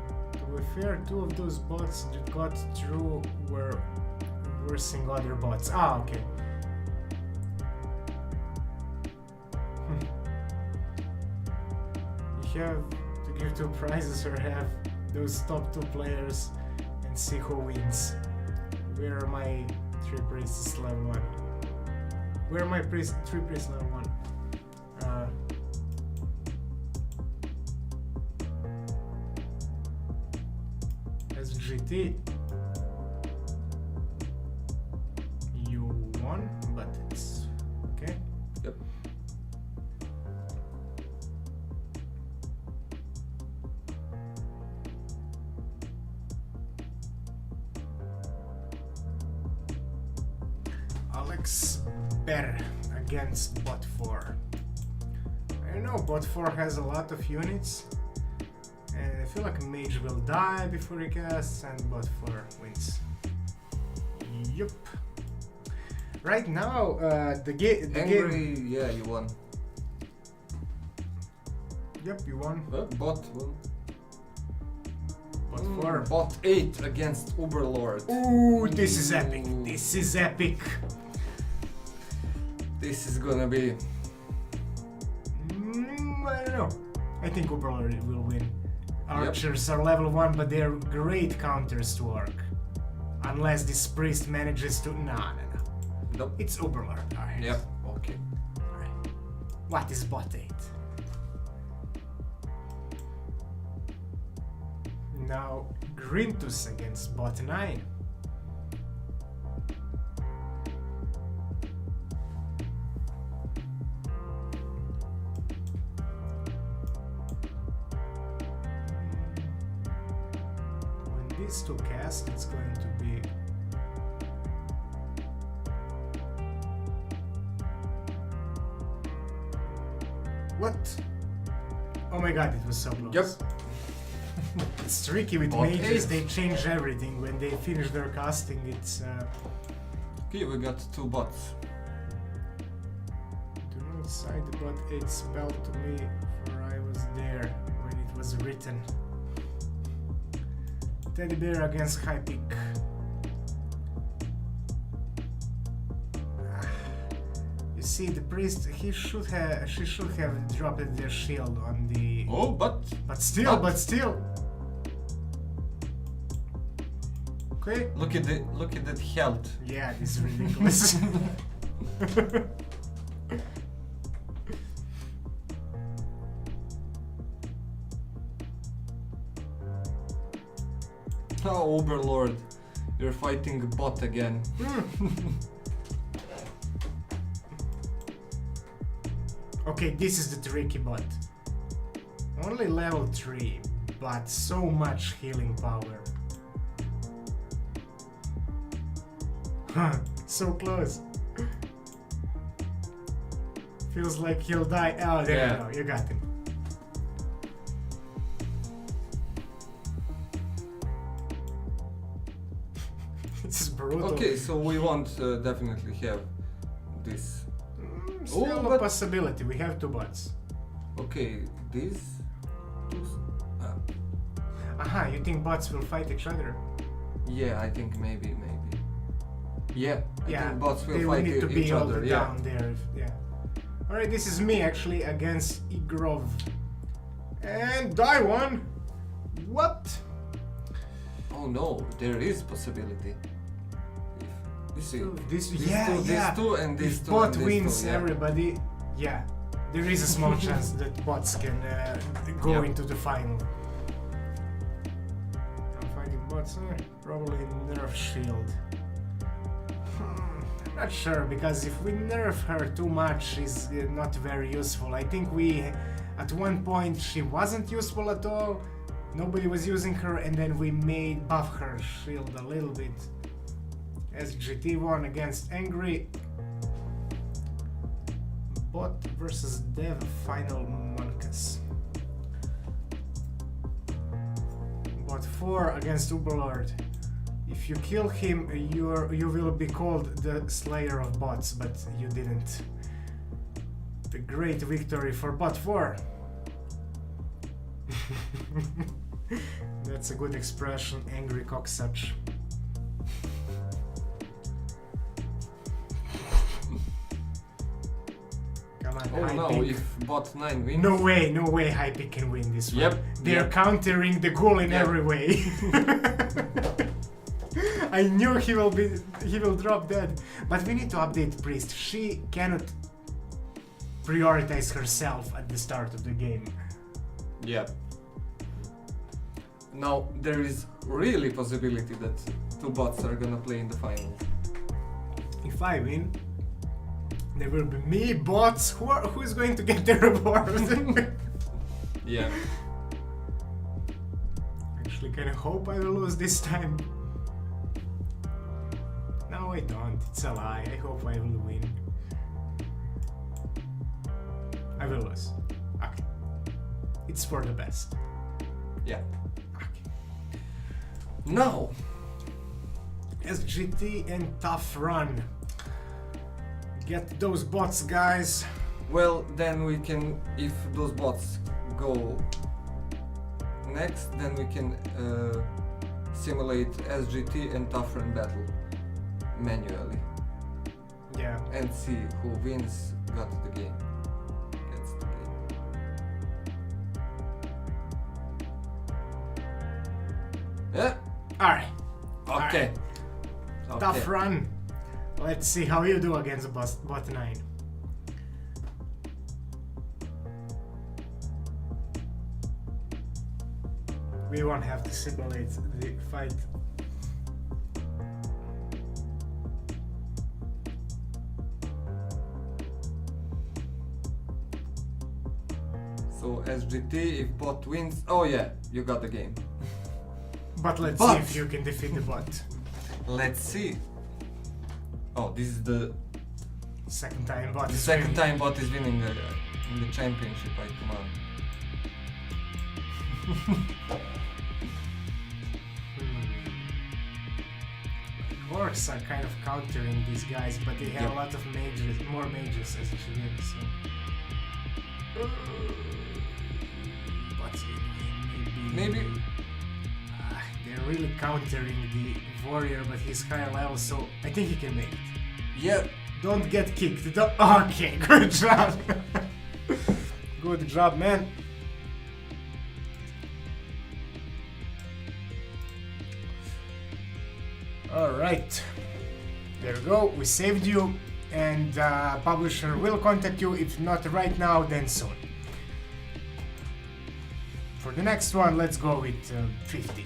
To be fair, two of those bots that got through were versing other bots. Ah, okay. You have to give two prizes or have those top two players and see who wins. Where are my three priests level 1? Where are my three priests level 1? SGT, you won, but it's okay. Yep. Alex Bear against bot 4. I don't know, bot 4 has a lot of units. And I feel like Mage will die before he casts and bot 4 wins. Yup. Right now, the game... Angry, yeah, you won. Yep, you won. Bot won. Bot 4. Bot 8 against Uberlord. Ooh, this is epic. This is epic. This is gonna be... I don't know. I think Uberlord will win. Archers are level 1, but they're great counters to Orc. Unless this priest manages to... No. Nope. It's Uberlord. Alright. Yep. Okay. Alright. What is bot 8? Now, Grintus against bot 9. These two cast, it's going to be what? Oh my god, it was so close. Yep. It's tricky with Bot mages, 8. they change everything. When they finish their casting, it's Okay, we got two bots. do not cite the bot 8 spell to me, for I was there when it was written. Teddy Bear against High Peak. You see, the priest, she should have dropped their shield on the... Oh, but still. Okay. look at that health. Yeah, this is ridiculous. Oh, Overlord, you're fighting a bot again. Okay, this is the tricky bot. Only level 3, but so much healing power. So close. Feels like he'll die. Oh, there you go, you got him. This is brutal. Okay, so we won't definitely have this. Still a possibility, we have two bots. Okay, this. Aha, you think bots will fight each other? Yeah, I think maybe. Yeah, I think bots will they fight need to each be all other. down there. Yeah. Alright, this is me actually against Igrov. And die one! What? Oh no, there is possibility. If these two, and these if two. bot and these wins two, yeah. everybody, yeah. There is a small chance that bots can go into the final. I'm fighting bots, probably nerf shield. Not sure, because if we nerf her too much, she's not very useful. I think at one point she wasn't useful at all, nobody was using her, and then we made buff her shield a little bit. SGT1 against Angry. Bot versus Dev final Monkas. Bot 4 against Uberlord. If you kill him, you will be called the Slayer of Bots, but you didn't. The great victory for Bot 4. That's a good expression, angry cocksuch. Come on, Oh no, Hypic. if bot 9 wins. No way Hypic can win this one. Yep. They're countering the goal in Yep. every way. I knew he will drop dead. But we need to update Priest. She cannot prioritize herself at the start of the game. Yep. Now there is really possibility that two bots are gonna play in the final. If I win, there will be me, bots. Who is going to get the reward? Yeah. Actually, kind of hope I will lose this time. No, I don't. It's a lie. I hope I will win. I will lose. Okay. It's for the best. Yeah. Okay. Now, SGT and Tough Run. Get those bots, guys. well, then we can, if those bots go next, then we can simulate SGT and Tough Run battle manually Yeah. and see who wins got the game. Gets the game. Yeah. Alright. Okay. Tough Run. Let's see how you do against bot 9. We won't have to simulate the fight. So SGT, if bot wins, oh yeah, you got the game. But let's But- see if you can defeat the bot. Let's see. Oh, this is the Second time bot is second winning. time bot is winning in the championship, I command. Orcs are kind of countering these guys, but they have Yep. a lot of mages, more mages as it should be, so. But Maybe. they're really countering the warrior, but he's higher level, so I think he can make it. Yeah, Don't get kicked. Okay, good job. Good job, man. Alright. There we go. We saved you, and publisher will contact you. If not right now, then soon. For the next one, let's go with 50.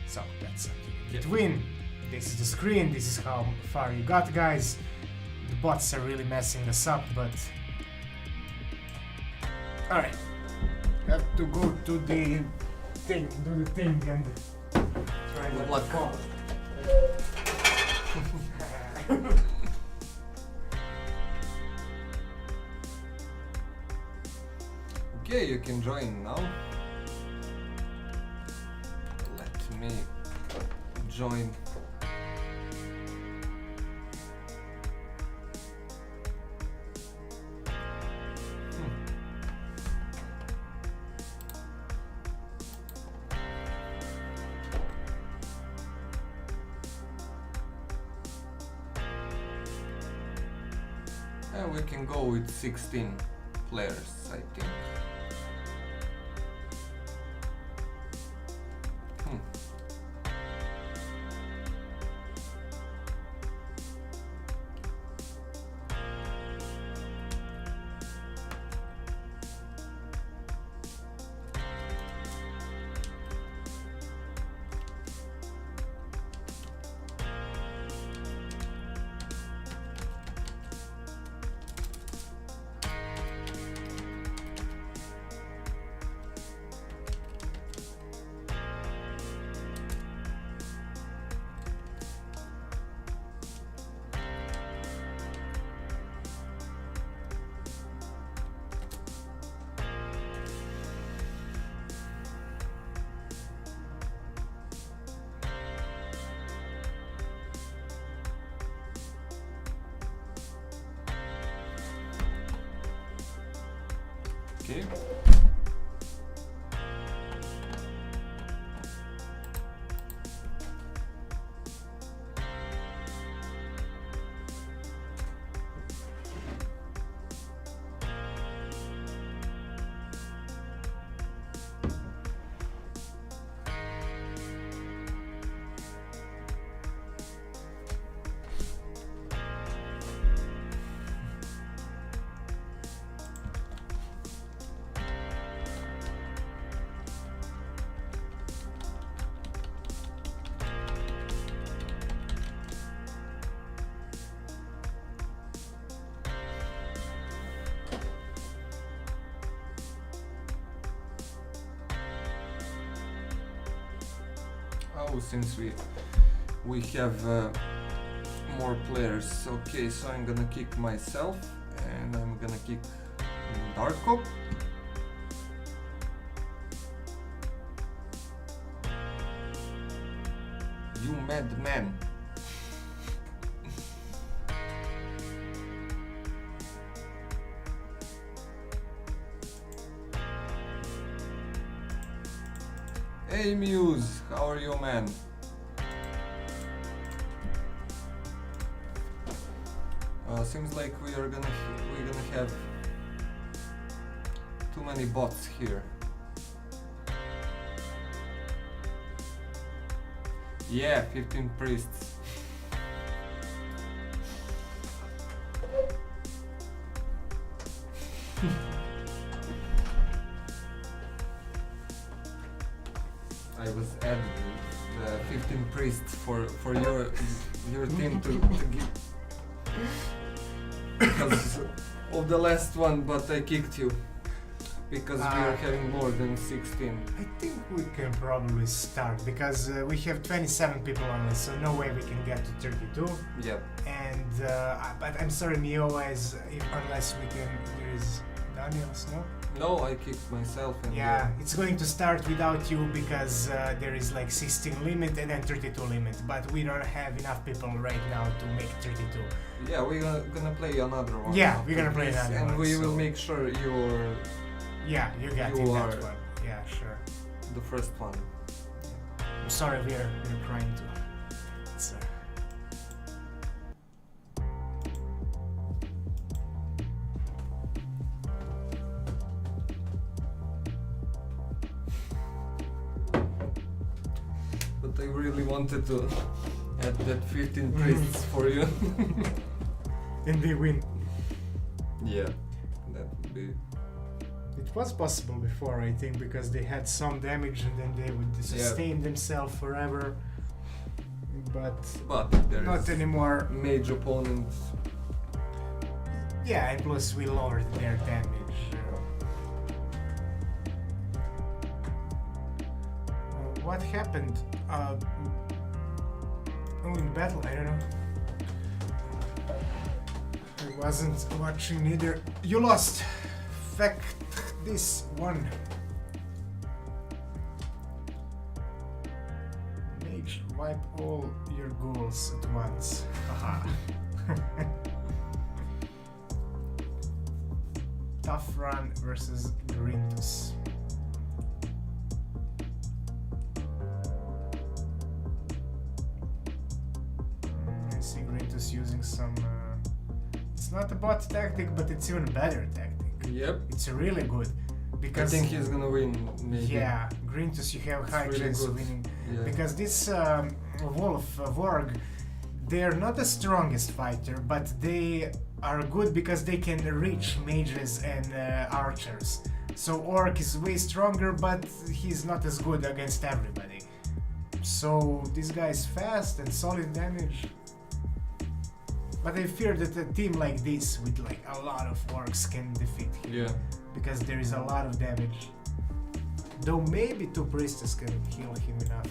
So that's something in between. This is the screen. This is how far you got, guys. The bots are really messing us up, but alright. Have to go to the thing, do the thing, and try Good that luck. call. okay, you can join now. Let me join. And we can go with 16 players, I think. Okay. now since we have more players. Okay, so I'm gonna kick myself and I'm gonna kick Darko. You madman. Hey Muse, how are you, man? Seems like we're gonna have too many bots here. Yeah, 15 priests. I was adding the 15 priests for your team to give because of the last one, but I kicked you because we are having more than 16. I think we can probably start because we have 27 people on this, so no way we can get to 32. Yep. And but I'm sorry, Mio, as unless we can. There is Daniels, no? No, I kicked myself. And Yeah, it's going to start without you because there is like 16 limit and then 32 limit, but we don't have enough people right now to make 32. Yeah, we're gonna play another one. Yeah, we're gonna play another and one. we will so- make sure you're Yeah, you got You in are- that one. Yeah, sure. the first one. I'm sorry, we're trying to. It's, But I really wanted to add that 15 priests for you. and we win. Yeah, that would be. It was possible before, I think, because they had some damage and then they would sustain themselves forever. But there not is anymore. mage opponents. Yeah, and plus we lowered their damage. What happened? In battle, I don't know. I wasn't watching either. You lost. Fact this one. Mage, wipe all your goals at once. Haha. Tough run versus Grintus. I see Grintus using some. It's not a bot tactic, but it's even better tactic. Yep. It's really good because I think he's gonna win. Maybe. yeah, Grintus you have high really chance of good. winning Yeah. because this Wolf Vorg, they're not the strongest fighter, but they are good because they can reach mages and archers. So Orc is way stronger, but he's not as good against everybody. So this guy is fast and solid damage. But I fear that a team like this with like a lot of orcs can defeat him. Yeah. Because there is a lot of damage. Though maybe 2 priestess can heal him enough.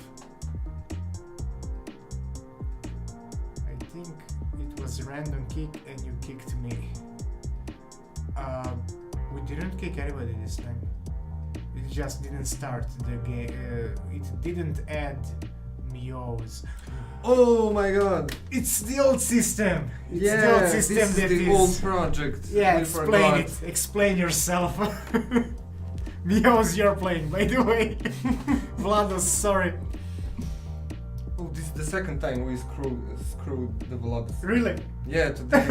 I think it was random kick and you kicked me. We didn't kick anybody this time. It just didn't start the game. It didn't add Mios. Oh my god! It's the old system. It's Yeah, the old system this that is the old project. Yeah, We explain forgot. it. Explain yourself. Mios, you're playing, by the way. Vlados, sorry. Oh, this is the second time we screwed the Vlad. Really? Yeah, today.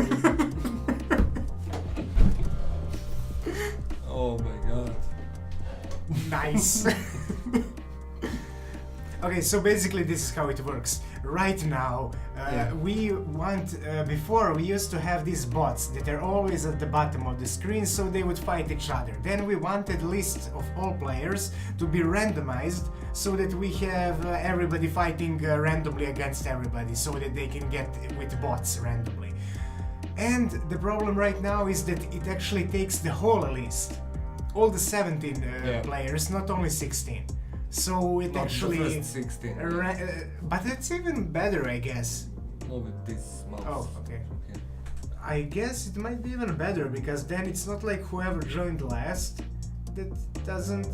Oh my god. Nice. Okay, so basically this is how it works. Right now, we want, before we used to have these bots that are always at the bottom of the screen so they would fight each other. Then we wanted list of all players to be randomized so that we have everybody fighting randomly against everybody so that they can get with bots randomly. And the problem right now is that it actually takes the whole list. All the 17 players, not only 16. So it Not actually. the first 16. But it's even better, I guess. Move with this mouse. Oh, okay. Okay. I guess it might be even better because then it's not like whoever joined last that doesn't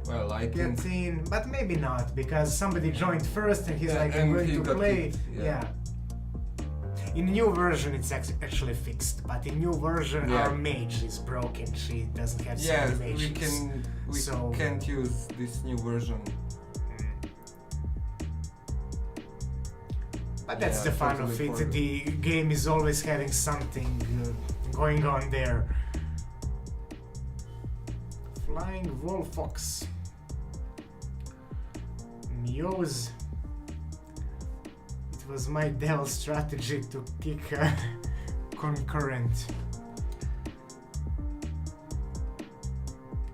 Well, I get think. in, but maybe not because somebody joined first and he's Yeah, like, I'm and going he to got play. kicked, Yeah. yeah. In new version, it's actually fixed, but in new version, Yeah. our mage is broken. She doesn't have Yeah, some animations. we So- can't use this new version. But that's Yeah, the fun totally of it. forgot. The game is always having something going on there. Flying Wolfox. Meows. It was my devil strategy to kick concurrent.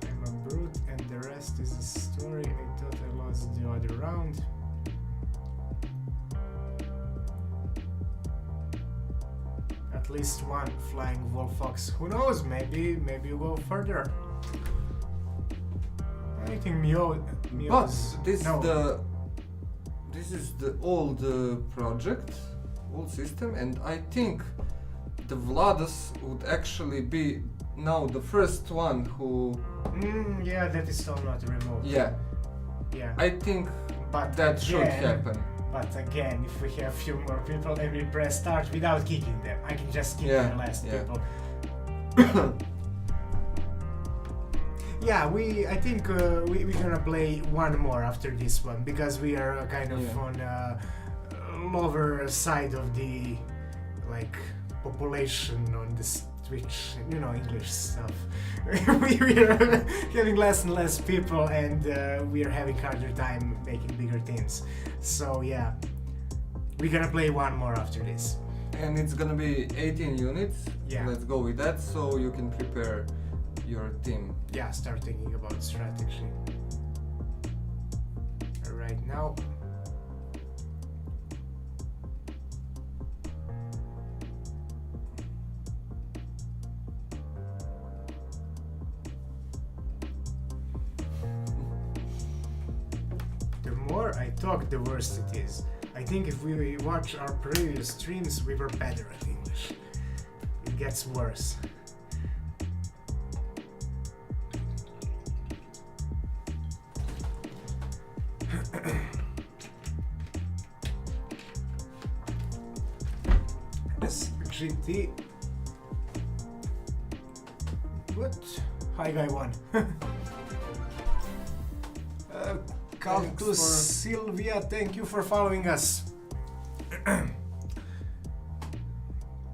I'm a brute and the rest is a story. I thought I lost the other round. At least one flying Wolfox. Who knows? Maybe you go further. I think Meow. But this no. this is the old project, old system, and I think the Vladas would actually be now the first one who. Yeah, that is still not removed. Yeah, Yeah. I think But that should again- happen. But again, if we have few more people and we press start without kicking them, I can just kick Yeah, the last yeah. people. Yeah, I think we're gonna play one more after this one because we are kind of Yeah. on lower side of the like population on this Twitch, English stuff. we are having less and less people, and we are having harder time making bigger teams. So yeah, we're gonna play one more after this. And it's gonna be 18 units. Yeah. Let's go with that so you can prepare your team. Yeah, start thinking about strategy. Right now. The more I talk, the worse it is. I think if we watch our previous streams, we were better at English. It gets worse. SGT. What? Hi, guy one. Caltus Sylvia, thank you for following us.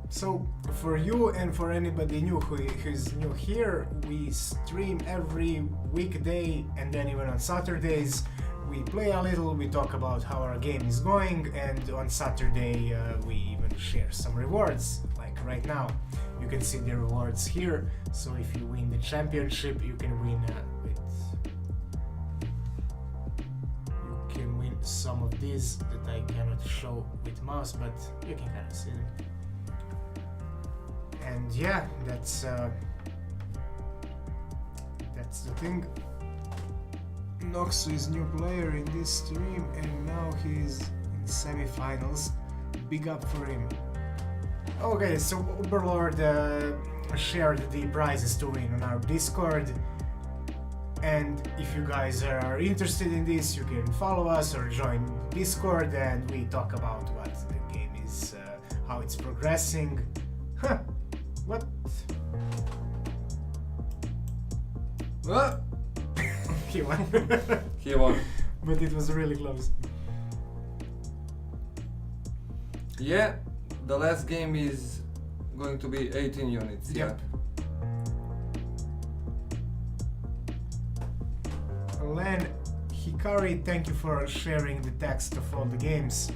So, for you and for anybody new who's new here, we stream every weekday and then even on Saturdays. We play a little, we talk about how our game is going, and on Saturday we even share some rewards. Like right now, you can see the rewards here. So if you win the championship, you can win some of these that I cannot show with mouse, but you can kind of see them. And yeah, that's the thing. Noxu is new player in this stream, and now he's in semifinals. Big up for him. Okay, so Overlord shared the prizes to win on our Discord. And if you guys are interested in this, you can follow us or join Discord, and we talk about what the game is, how it's progressing. Huh? What? What? He won. He won. But it was really close. Yeah, the last game is going to be 18 units. Yep. Len Hikari, thank you for sharing the text of all the games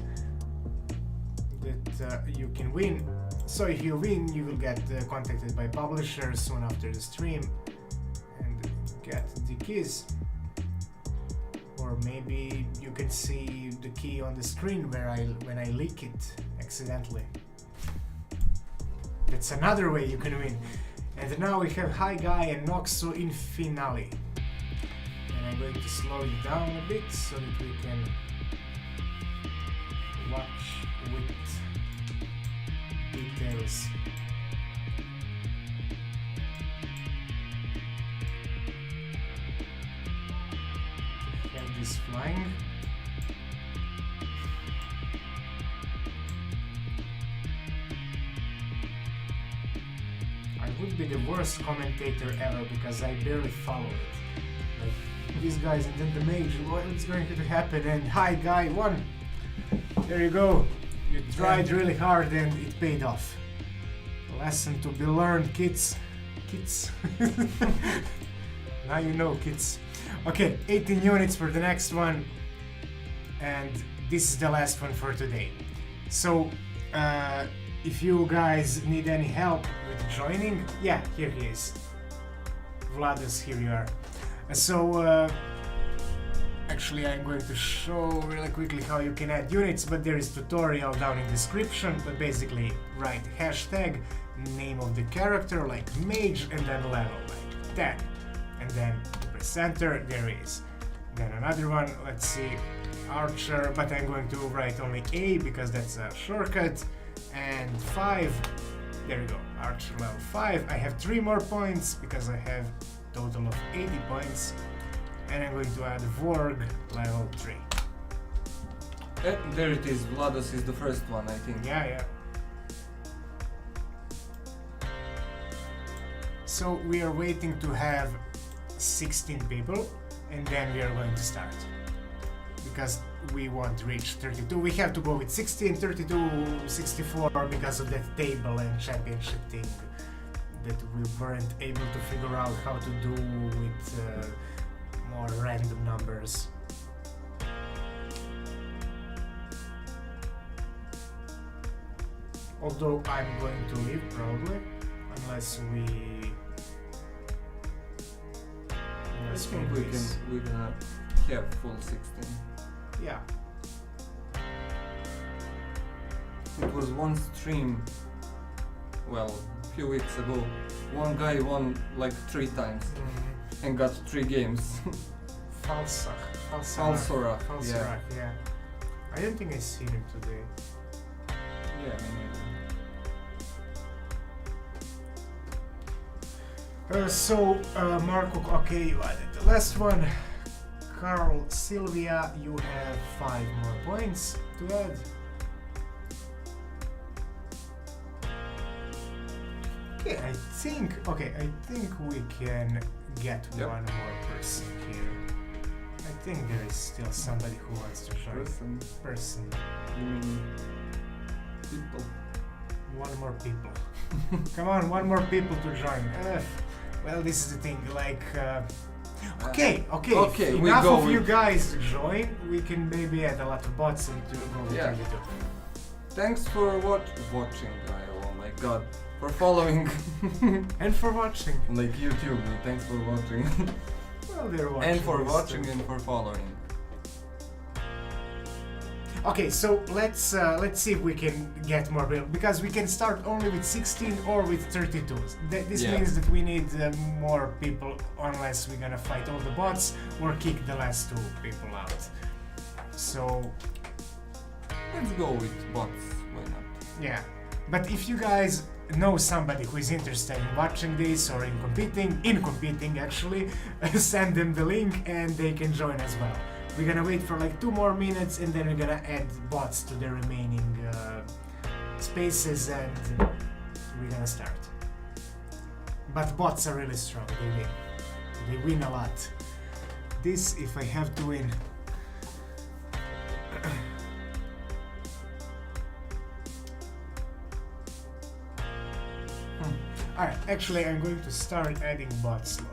that you can win. So if you win, you will get contacted by publishers soon after the stream and get the keys. Or maybe you can see the key on the screen when I leak it accidentally. That's another way you can win. And now we have Hi Guy and Noxu in finale. And I'm going to slow it down a bit so that we can watch with details. Have this flying. I would be the worst commentator ever because I barely follow it. Like, these guys and then the mage, what's going to happen? And hi guy, won! There you go. You tried really hard and it paid off. Lesson to be learned, kids. Kids. Now you know, kids. Okay, 18 units for the next one. And this is the last one for today. So, if you guys need any help with joining, yeah, here he is. Vlados, here you are. So, actually I'm going to show really quickly how you can add units, but there is tutorial down in description. But basically, write hashtag, name of the character, like mage, and then level, like 10. And then press enter, there is. Then another one, let's see, archer, but I'm going to write only A because that's a shortcut. And 5, there you go, archer level 5. I have 3 more points because I have a total of 80 points. And I'm going to add Vorg level 3. There it is, Vlados is the first one, I think. Yeah. So we are waiting to have 16 people and then we are going to start. Because we won't reach 32. We have to go with 16, 32, 64 because of that table and championship thing that we weren't able to figure out how to do with more random numbers. Although I'm going to leave probably, unless we... I think we're gonna have full 16. Yeah. It was one stream, well, a few weeks ago. One guy won like 3 times and got 3 games. Falsora. Yeah. I don't think I seen him today. Yeah, me neither. Marco, okay, you added the last one. Carl, Sylvia, you have 5 more points to add. Okay, I think we can get one more person here. I think there is still somebody who wants to join. Person. You mean people? One more people. Come on, one more people to join. Well, this is the thing, like... Okay, if enough of you guys join, we can maybe add a lot of bots and to go with Gladiator. Thanks for watching, oh my god. For following. And for watching. Like YouTube, thanks for watching. Well, they're watching. And for watching and for following. Okay, so let's see if we can get more people, because we can start only with 16 or with 32. This means that we need more people, unless we're gonna fight all the bots or kick the last 2 people out. So let's go with bots, why not? Yeah, but if you guys know somebody who is interested in watching this or in competing actually, send them the link and they can join as well. We're gonna wait for like 2 more minutes and then we're gonna add bots to the remaining spaces and we're gonna start. But bots are really strong, they win a lot. This, if I have to win. Alright, actually I'm going to start adding bots slowly.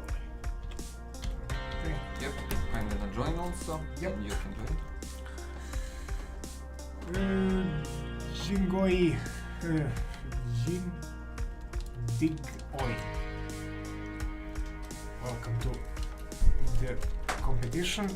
Okay. Yep, I'm gonna join also. Yep. You can join. Jingoi. Jindigoi. Welcome to the competition.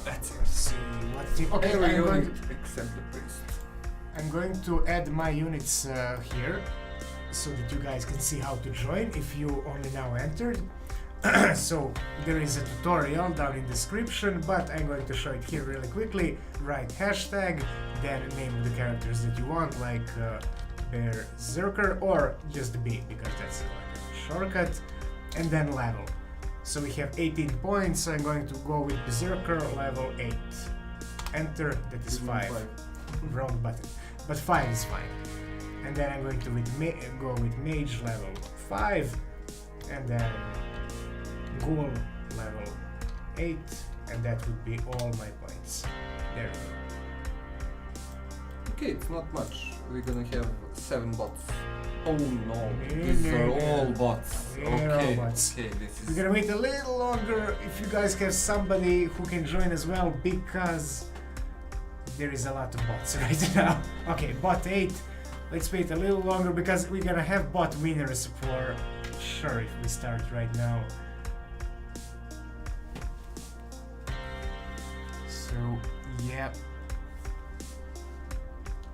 That's it. Let's see what the... Okay, I'm I'm going going to accept the priest. I'm going to add my units here so that you guys can see how to join if you only now entered. So there is a tutorial down in the description, but I'm going to show it here really quickly. Write hashtag, then name the characters that you want, like Berserker or just B, because that's like a shortcut, and then level. So we have 18 points, so I'm going to go with Berserker level 8. Enter, that is 5. Wrong button, but 5 is fine. And then I'm going to go with Mage level 5, and then Ghoul level 8, and that would be all my points. There we go. Okay, it's not much. We're gonna have 7 bots. Oh no, these are all bots. Okay, bots. okay, this is... We're gonna wait a little longer if you guys have somebody who can join as well, because there is a lot of bots right now. Okay, bot 8. Let's wait a little longer because we're gonna have bot winners for sure if we start right now. So, yeah.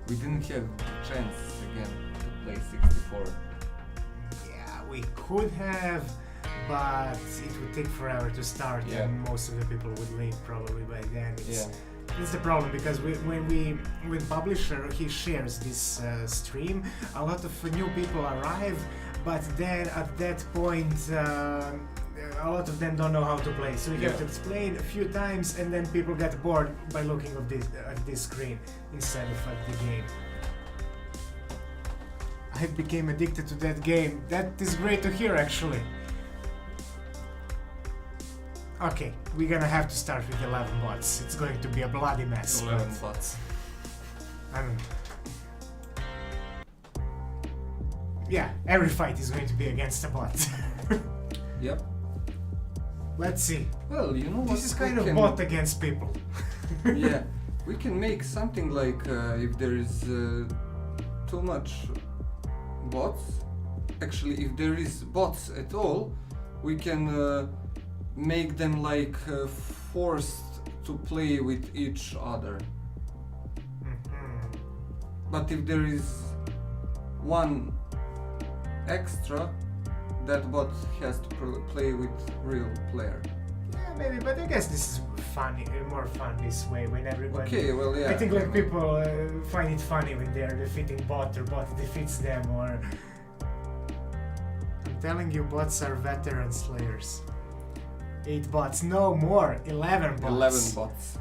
We didn't have the chance again to play 64. Yeah, we could have, but it would take forever to start, Yeah. and most of the people would leave probably by then. Yeah. It's the problem because when publisher he shares this stream, a lot of new people arrive, but then at that point a lot of them don't know how to play. So you have to explain a few times, and then people get bored by looking at this screen instead of at the game. I became addicted to that game. That is great to hear, actually. Okay, we're gonna have to start with 11 bots. It's going to be a bloody mess. 11 bots. I don't know. Yeah, every fight is going to be against a bot. Yep. Let's see. Well, you know what? This is kind of bot against people. Yeah, we can make something like if there is too much bots. Actually, if there is bots at all, we can make them like forced to play with each other. But if there is one extra, that bot has to play with real player. Yeah, maybe, but I guess this is funny, more fun this way when everybody. Okay, well, yeah. I think like people find it funny when they're defeating bot or bot defeats them, or. I'm telling you, bots are veteran slayers. 8 bots, no more, 11 bots. 11 bots.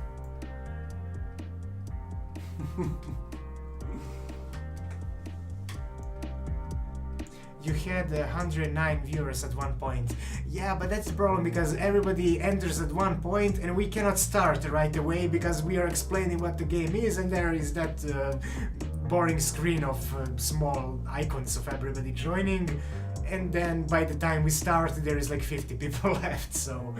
You had 109 viewers at one point. Yeah, but that's the problem because everybody enters at one point and we cannot start right away because we are explaining what the game is, and there is that boring screen of small icons of everybody joining, and then by the time we start there is like 50 people left, so...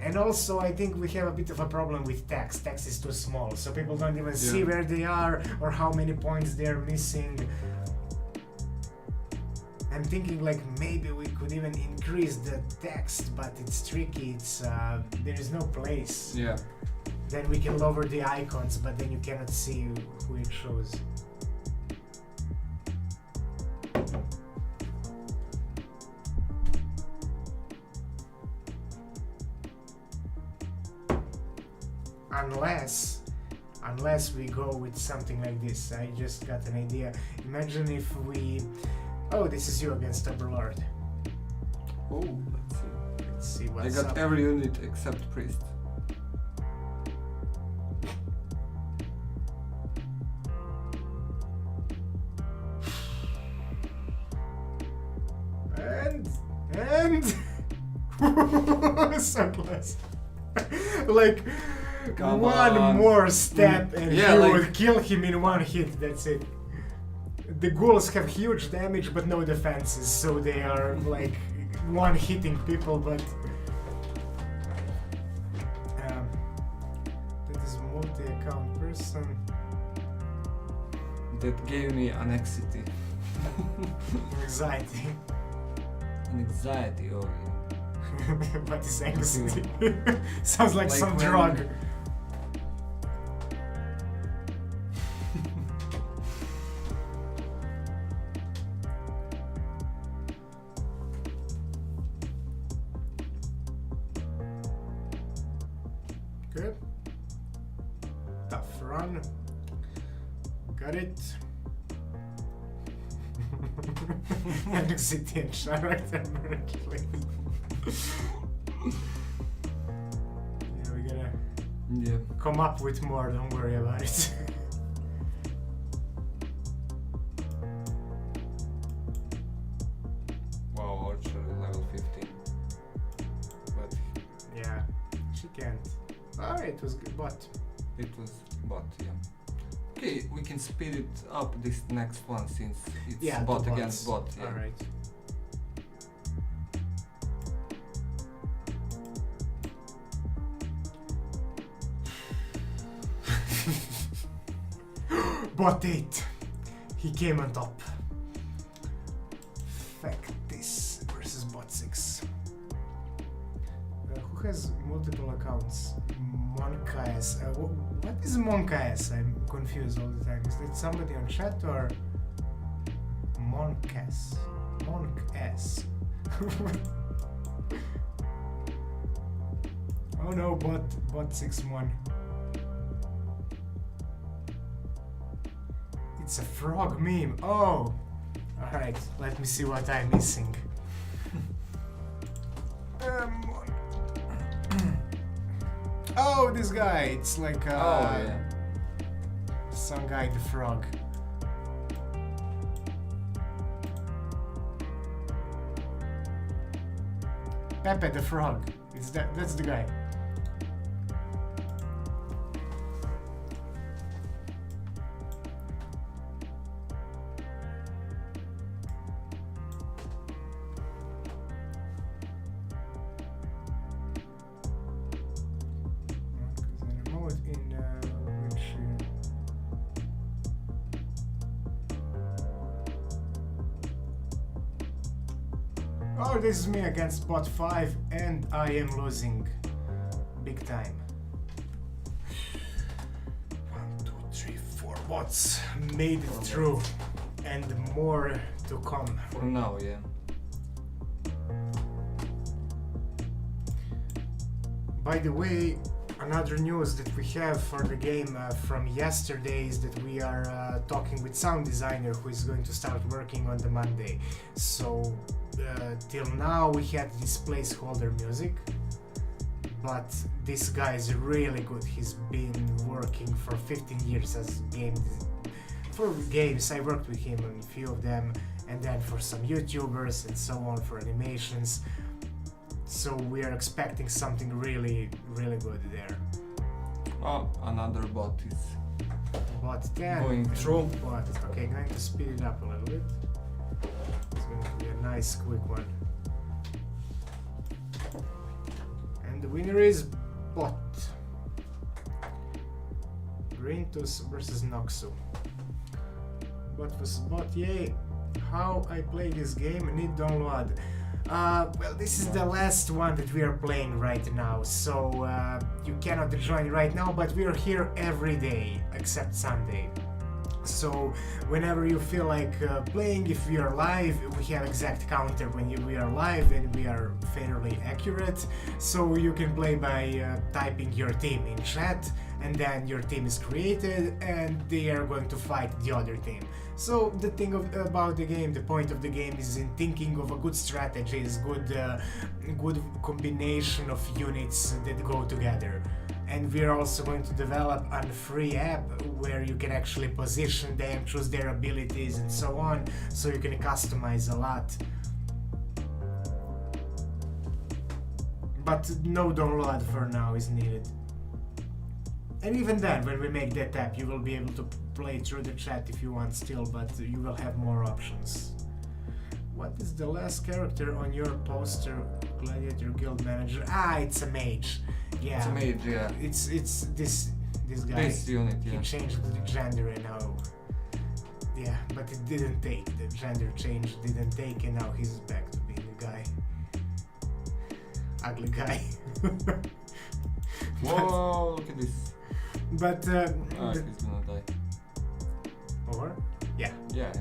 And also, I think we have a bit of a problem with text. Text is too small, so people don't even see where they are or how many points they're missing. I'm thinking like maybe we could even increase the text, but it's tricky. It's there is no place. Yeah. Then we can lower the icons, but then you cannot see who it shows. Unless we go with something like this. I just got an idea. Imagine if we... Oh, this is you against Overlord. Oh, Let's see what's I got up. every unit except priest. And... so close. Like... Come one on. more step and Yeah, you like- will kill him in one hit, that's it. The ghouls have huge damage but no defenses, so they are like one-hitting people, but... that is multi-account person. That gave me anxiety. Anxiety. Anxiety, oh yeah. What is anxiety? Sounds like some when- drug. Good. Tough run. Got it. Anxiety and character merging. Yeah, we gotta come up with more, don't worry about it. Wow, Archer level 15. But Yeah, she can't. Alright, it was good, but it was bot, yeah. Okay, we can speed it up this next one since it's yeah, bot the against bot. bots. Yeah. Alright. Bot 8. He came on top. Factis versus bot 6. Who has multiple accounts? Monk.s. What is Monk.s? I'm confused all the time. Is that somebody on chat or Monk.s? Monk.s. Oh no, bot 6-1. It's a frog meme. Oh! Alright, let me see what I'm missing. Oh, this guy! It's like some guy, the frog. Pepe the frog. That's the guy. Oh, this is me against bot 5 and I am losing big time. 1, 2, 3, 4 bots made it through and more to come. For now, yeah. By the way, another news that we have for the game from yesterday is that we are talking with sound designer who is going to start working on the Monday. So till now we had this placeholder music, but this guy is really good. He's been working for 15 years as for games. I worked with him on a few of them, and then for some YouTubers and so on for animations. So we are expecting something really, really good there. Oh, another bot is Bot 10 going through. Bot. Okay, going to speed it up a little bit. It's going to be a nice, quick one. And the winner is Bot. Grintus versus Noxu. Bot versus Bot, yay! How I play this game? Need download. Well, this is the last one that we are playing right now, so you cannot join right now, but we are here every day except Sunday. So whenever you feel like playing, if we are live, we have exact counter when we are live and we are fairly accurate. So you can play by typing your team in chat, and then your team is created and they are going to fight the other team. So the thing about the game, the point of the game is in thinking of a good strategies, good combination of units that go together. And we're also going to develop a free app where you can actually position them, choose their abilities and so on, so you can customize a lot. But no download for now is needed. And even then, when we make that app, you will be able to play through the chat if you want still, but you will have more options. What is the last character on your poster? Gladiator Guild Manager. Ah, it's a mage. Yeah. It's a mage, yeah. It's this guy. This unit, yeah. He changed the gender and now. Yeah, but it didn't take. The gender change didn't take, and now he's back to being a guy. Ugly guy. Whoa, look at this. But He's gonna die. over? Yeah. Yeah.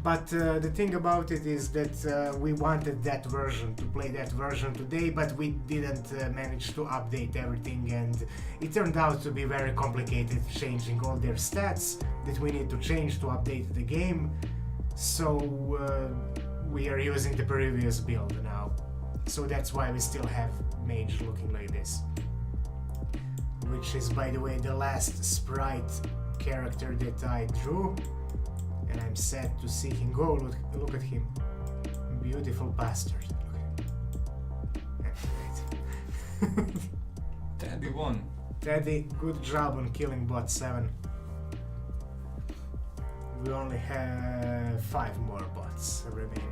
But the thing about it is that we wanted that version, to play that version today, but we didn't manage to update everything, and it turned out to be very complicated, changing all their stats that we need to change to update the game. So we are using the previous build now. So that's why we still have Mage looking like this. Which is, by the way, the last sprite character that I drew. And I'm sad to see him go. Look at him. Beautiful bastard. Okay. Teddy won. Teddy, good job on killing bot 7. We only have 5 more bots remaining.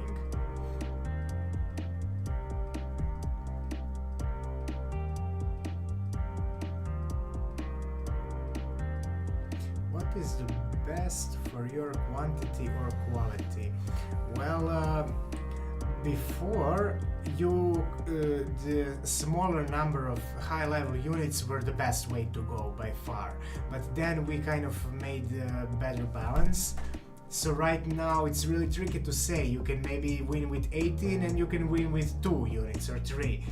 What is the best for your quantity or quality? Well, before the smaller number of high level units were the best way to go by far, but then we kind of made a better balance. So right now it's really tricky to say. You can maybe win with 18 and you can win with 2 units or 3.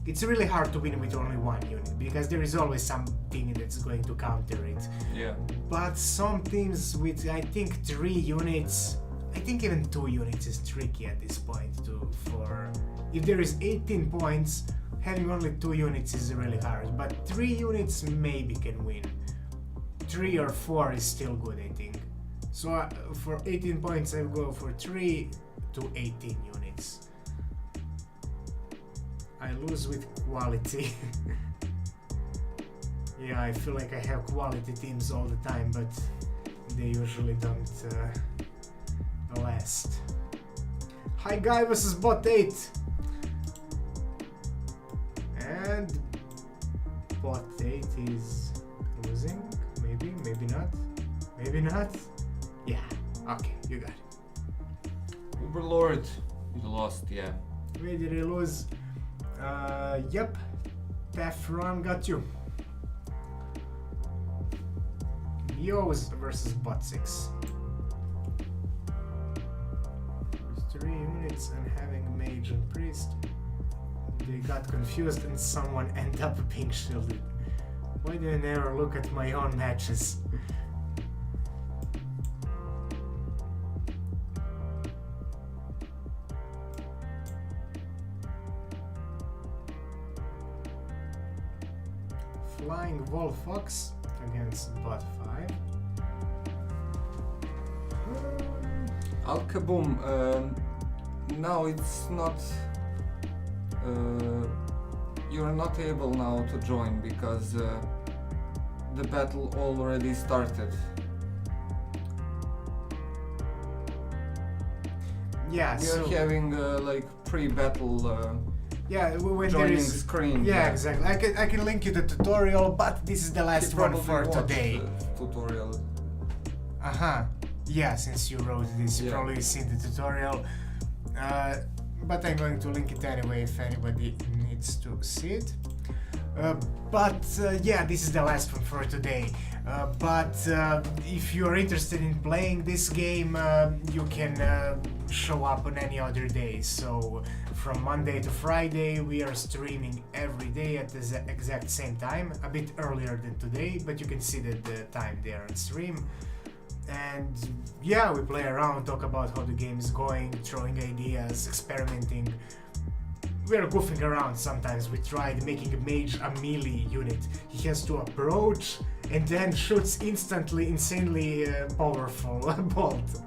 It's really hard to win with only 1 unit because there is always something that's going to counter it. Yeah. But some teams with, I think, 3 units, I think even 2 units is tricky at this point for if there is 18 points, having only 2 units is really hard, but 3 units maybe can win. 3 or 4 is still good, I think. So for 18 points I go for 3 to 18 units. I lose with quality. Yeah, I feel like I have quality teams all the time, but they usually don't last. Hi guy versus bot 8. And bot 8 is losing. Maybe, maybe not. Maybe not. Yeah, okay, you got it. Uberlord, you lost, yeah. Where did he lose? Yep. Tefron got you. Yos versus bot 6. With 3 units and having mage and priest. They got confused and someone ended up being shielded. Why do I never look at my own matches? Flying Wolf Fox against bot 5. Al-Kaboom, now it's not... you're not able now to join because the battle already started. Yeah, You're having like pre-battle yeah, when there joining is screen. yeah, exactly. I can link you the tutorial, but this is the last one for today. Tutorial. Yeah, since you wrote this, you probably seen the tutorial. But I'm going to link it anyway if anybody needs to see it. Yeah, this is the last one for today. But if you're interested in playing this game, you can show up on any other day. So from Monday to Friday we are streaming every day at the exact same time, a bit earlier than today, but you can see the time there on stream. And yeah, we play around, talk about how the game is going, throwing ideas, experimenting. We're goofing around sometimes. We tried making a mage a melee unit. He has to approach and then shoots instantly, insanely powerful bolt.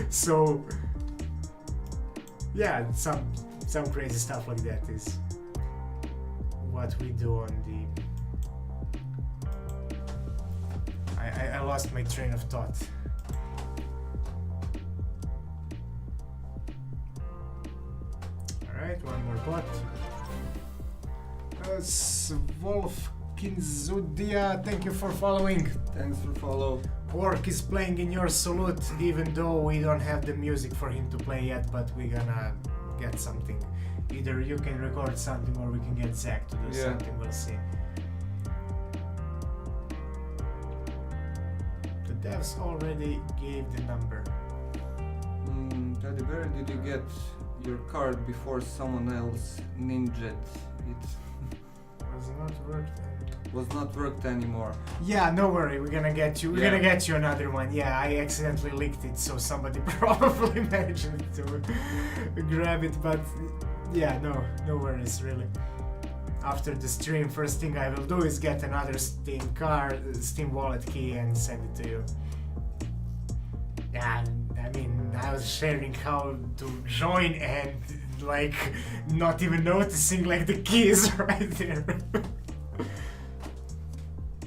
So yeah, some crazy stuff like that is what we do on the... I lost my train of thought. Alright, one more bot. Wolfkinzudia, thank you for following. Thanks for follow. Orc is playing in your salute, even though we don't have the music for him to play yet, but we're gonna get something. Either you can record something or we can get Zach to do something, we'll see. The devs already gave the number. Teddy Bear, did you get your card before someone else ninja'd it? Was not worked. Was not worked anymore. Yeah, no worry, we're gonna get you. We're Yeah. gonna get you another one. Yeah, I accidentally leaked it, so somebody probably managed to grab it. But yeah, no worries, really. After the stream, first thing I will do is get another Steam wallet key, and send it to you. Yeah, I mean, I was sharing how to join and like not even noticing like the keys right there.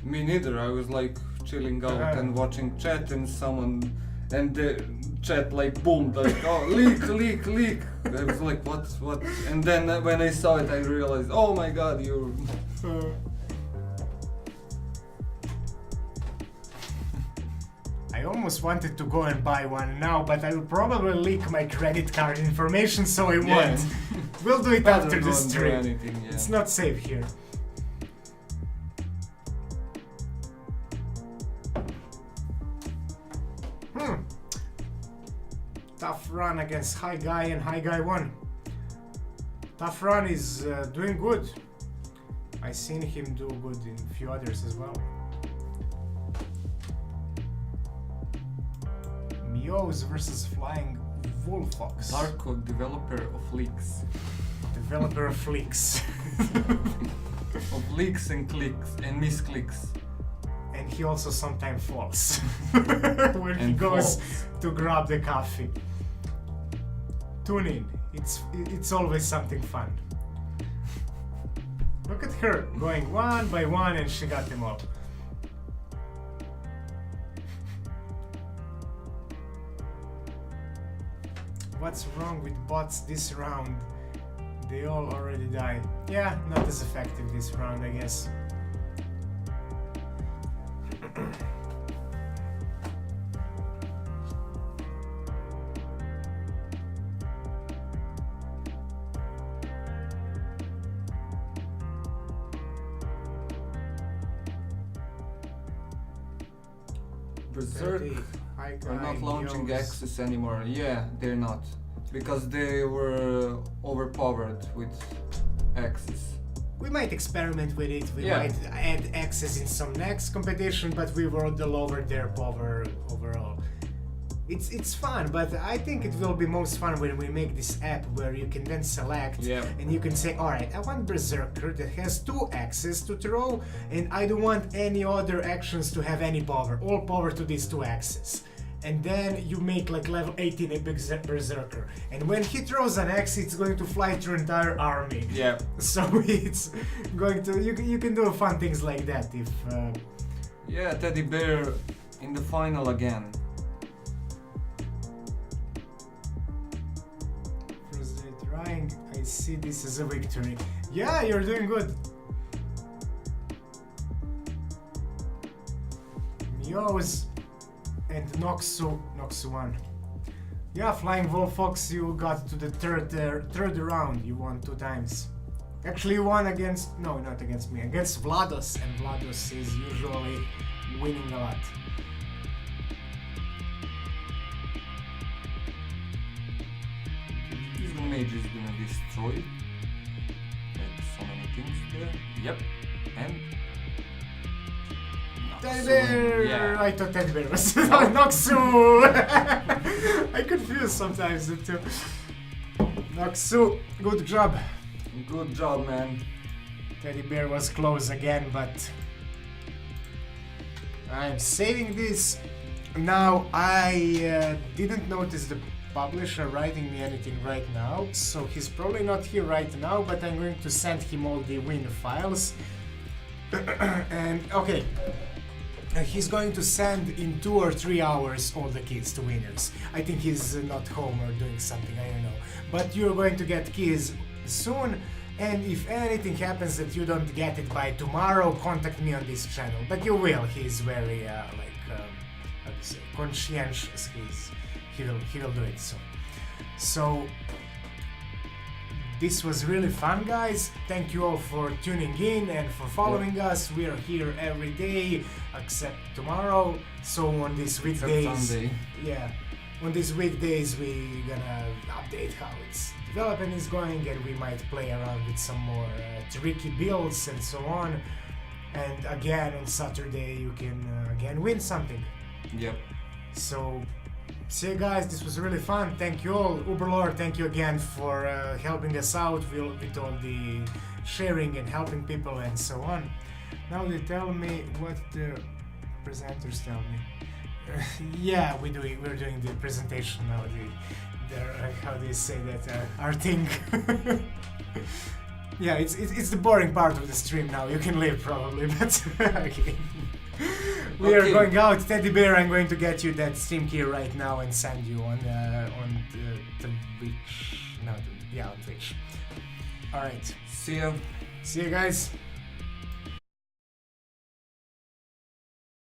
Me neither. I was like chilling out and watching chat, and the chat like boomed like, oh, leak. I was like, what? And then when I saw it, I realized, oh my god, you. I almost wanted to go and buy one now, but I will probably leak my credit card information, so I won't. We'll do it after the stream. Anything, yeah. It's not safe here. Tough run against High Guy, and High Guy won. Tough run is doing good. I seen him do good in a few others as well. Meows versus Flying Wolfox. Darko, developer of leaks. Developer of leaks. Of leaks and clicks and misclicks. And he also sometimes falls when he goes to grab the coffee. Tune in. It's always something fun. Look at her going one by one, and she got them all. What's wrong with bots this round? They all already die. Yeah, not as effective this round, I guess. Berserk are not launching Axis anymore. Yeah, they're not. Because they were overpowered with Axis. We might experiment with it, we Yeah. might add access in some next competition, but we will lower their power overall. It's fun, but I think it will be most fun when we make this app where you can then select and you can say, alright, I want Berserker that has 2 axes to throw, and I don't want any other actions to have any power, all power to these 2 axes. And then you make like level 18 a Berserker, and when he throws an axe, it's going to fly through entire army. Yeah. So it's going to, you can do fun things like that if... Yeah, Teddy Bear in the final again. First day trying, I see this as a victory. Yeah, you're doing good. Meows and Noxu won. Yeah, Flying Wolfox, you got to the third round. You won 2 times. Actually, you won against... No, not against me. Against Vlados. And Vlados is usually winning a lot. This mage is gonna destroy. Like so many things there. Yep. And... Teddy Noxu, Bear! yeah. I thought Teddy Bear was Noxu! I confuse sometimes the two. Noxu, good job. Good job, man. Teddy Bear was close again, but I'm saving this. Now, I didn't notice the publisher writing me anything right now, so he's probably not here right now, but I'm going to send him all the win files. And okay, he's going to send in 2 or 3 hours all the keys to winners. I think he's not home or doing something, I don't know. But you're going to get keys soon, and if anything happens that you don't get it by tomorrow, contact me on this channel. But you will. He's very how do you say, conscientious. He will do it soon. So this was really fun, guys. Thank you all for tuning in and for following us. We are here every day except tomorrow. So on these weekdays, Sunday. yeah. on these weekdays we gonna update how its development is going, and we might play around with some more tricky builds and so on. And again on Saturday you can again win something. Yep. So see you guys, this was really fun. Thank you all. Uberlord, thank you again for helping us out with all the sharing and helping people and so on. Now they tell me what the presenters tell me. Yeah, we're doing the presentation now. How do you say that? Our thing. Yeah, it's the boring part of the stream now. You can leave probably, but okay. We are going out. Teddy Bear, I'm going to get you that Steam key right now and send you on the Twitch. No, yeah, on Twitch. All right. See ya. See you guys.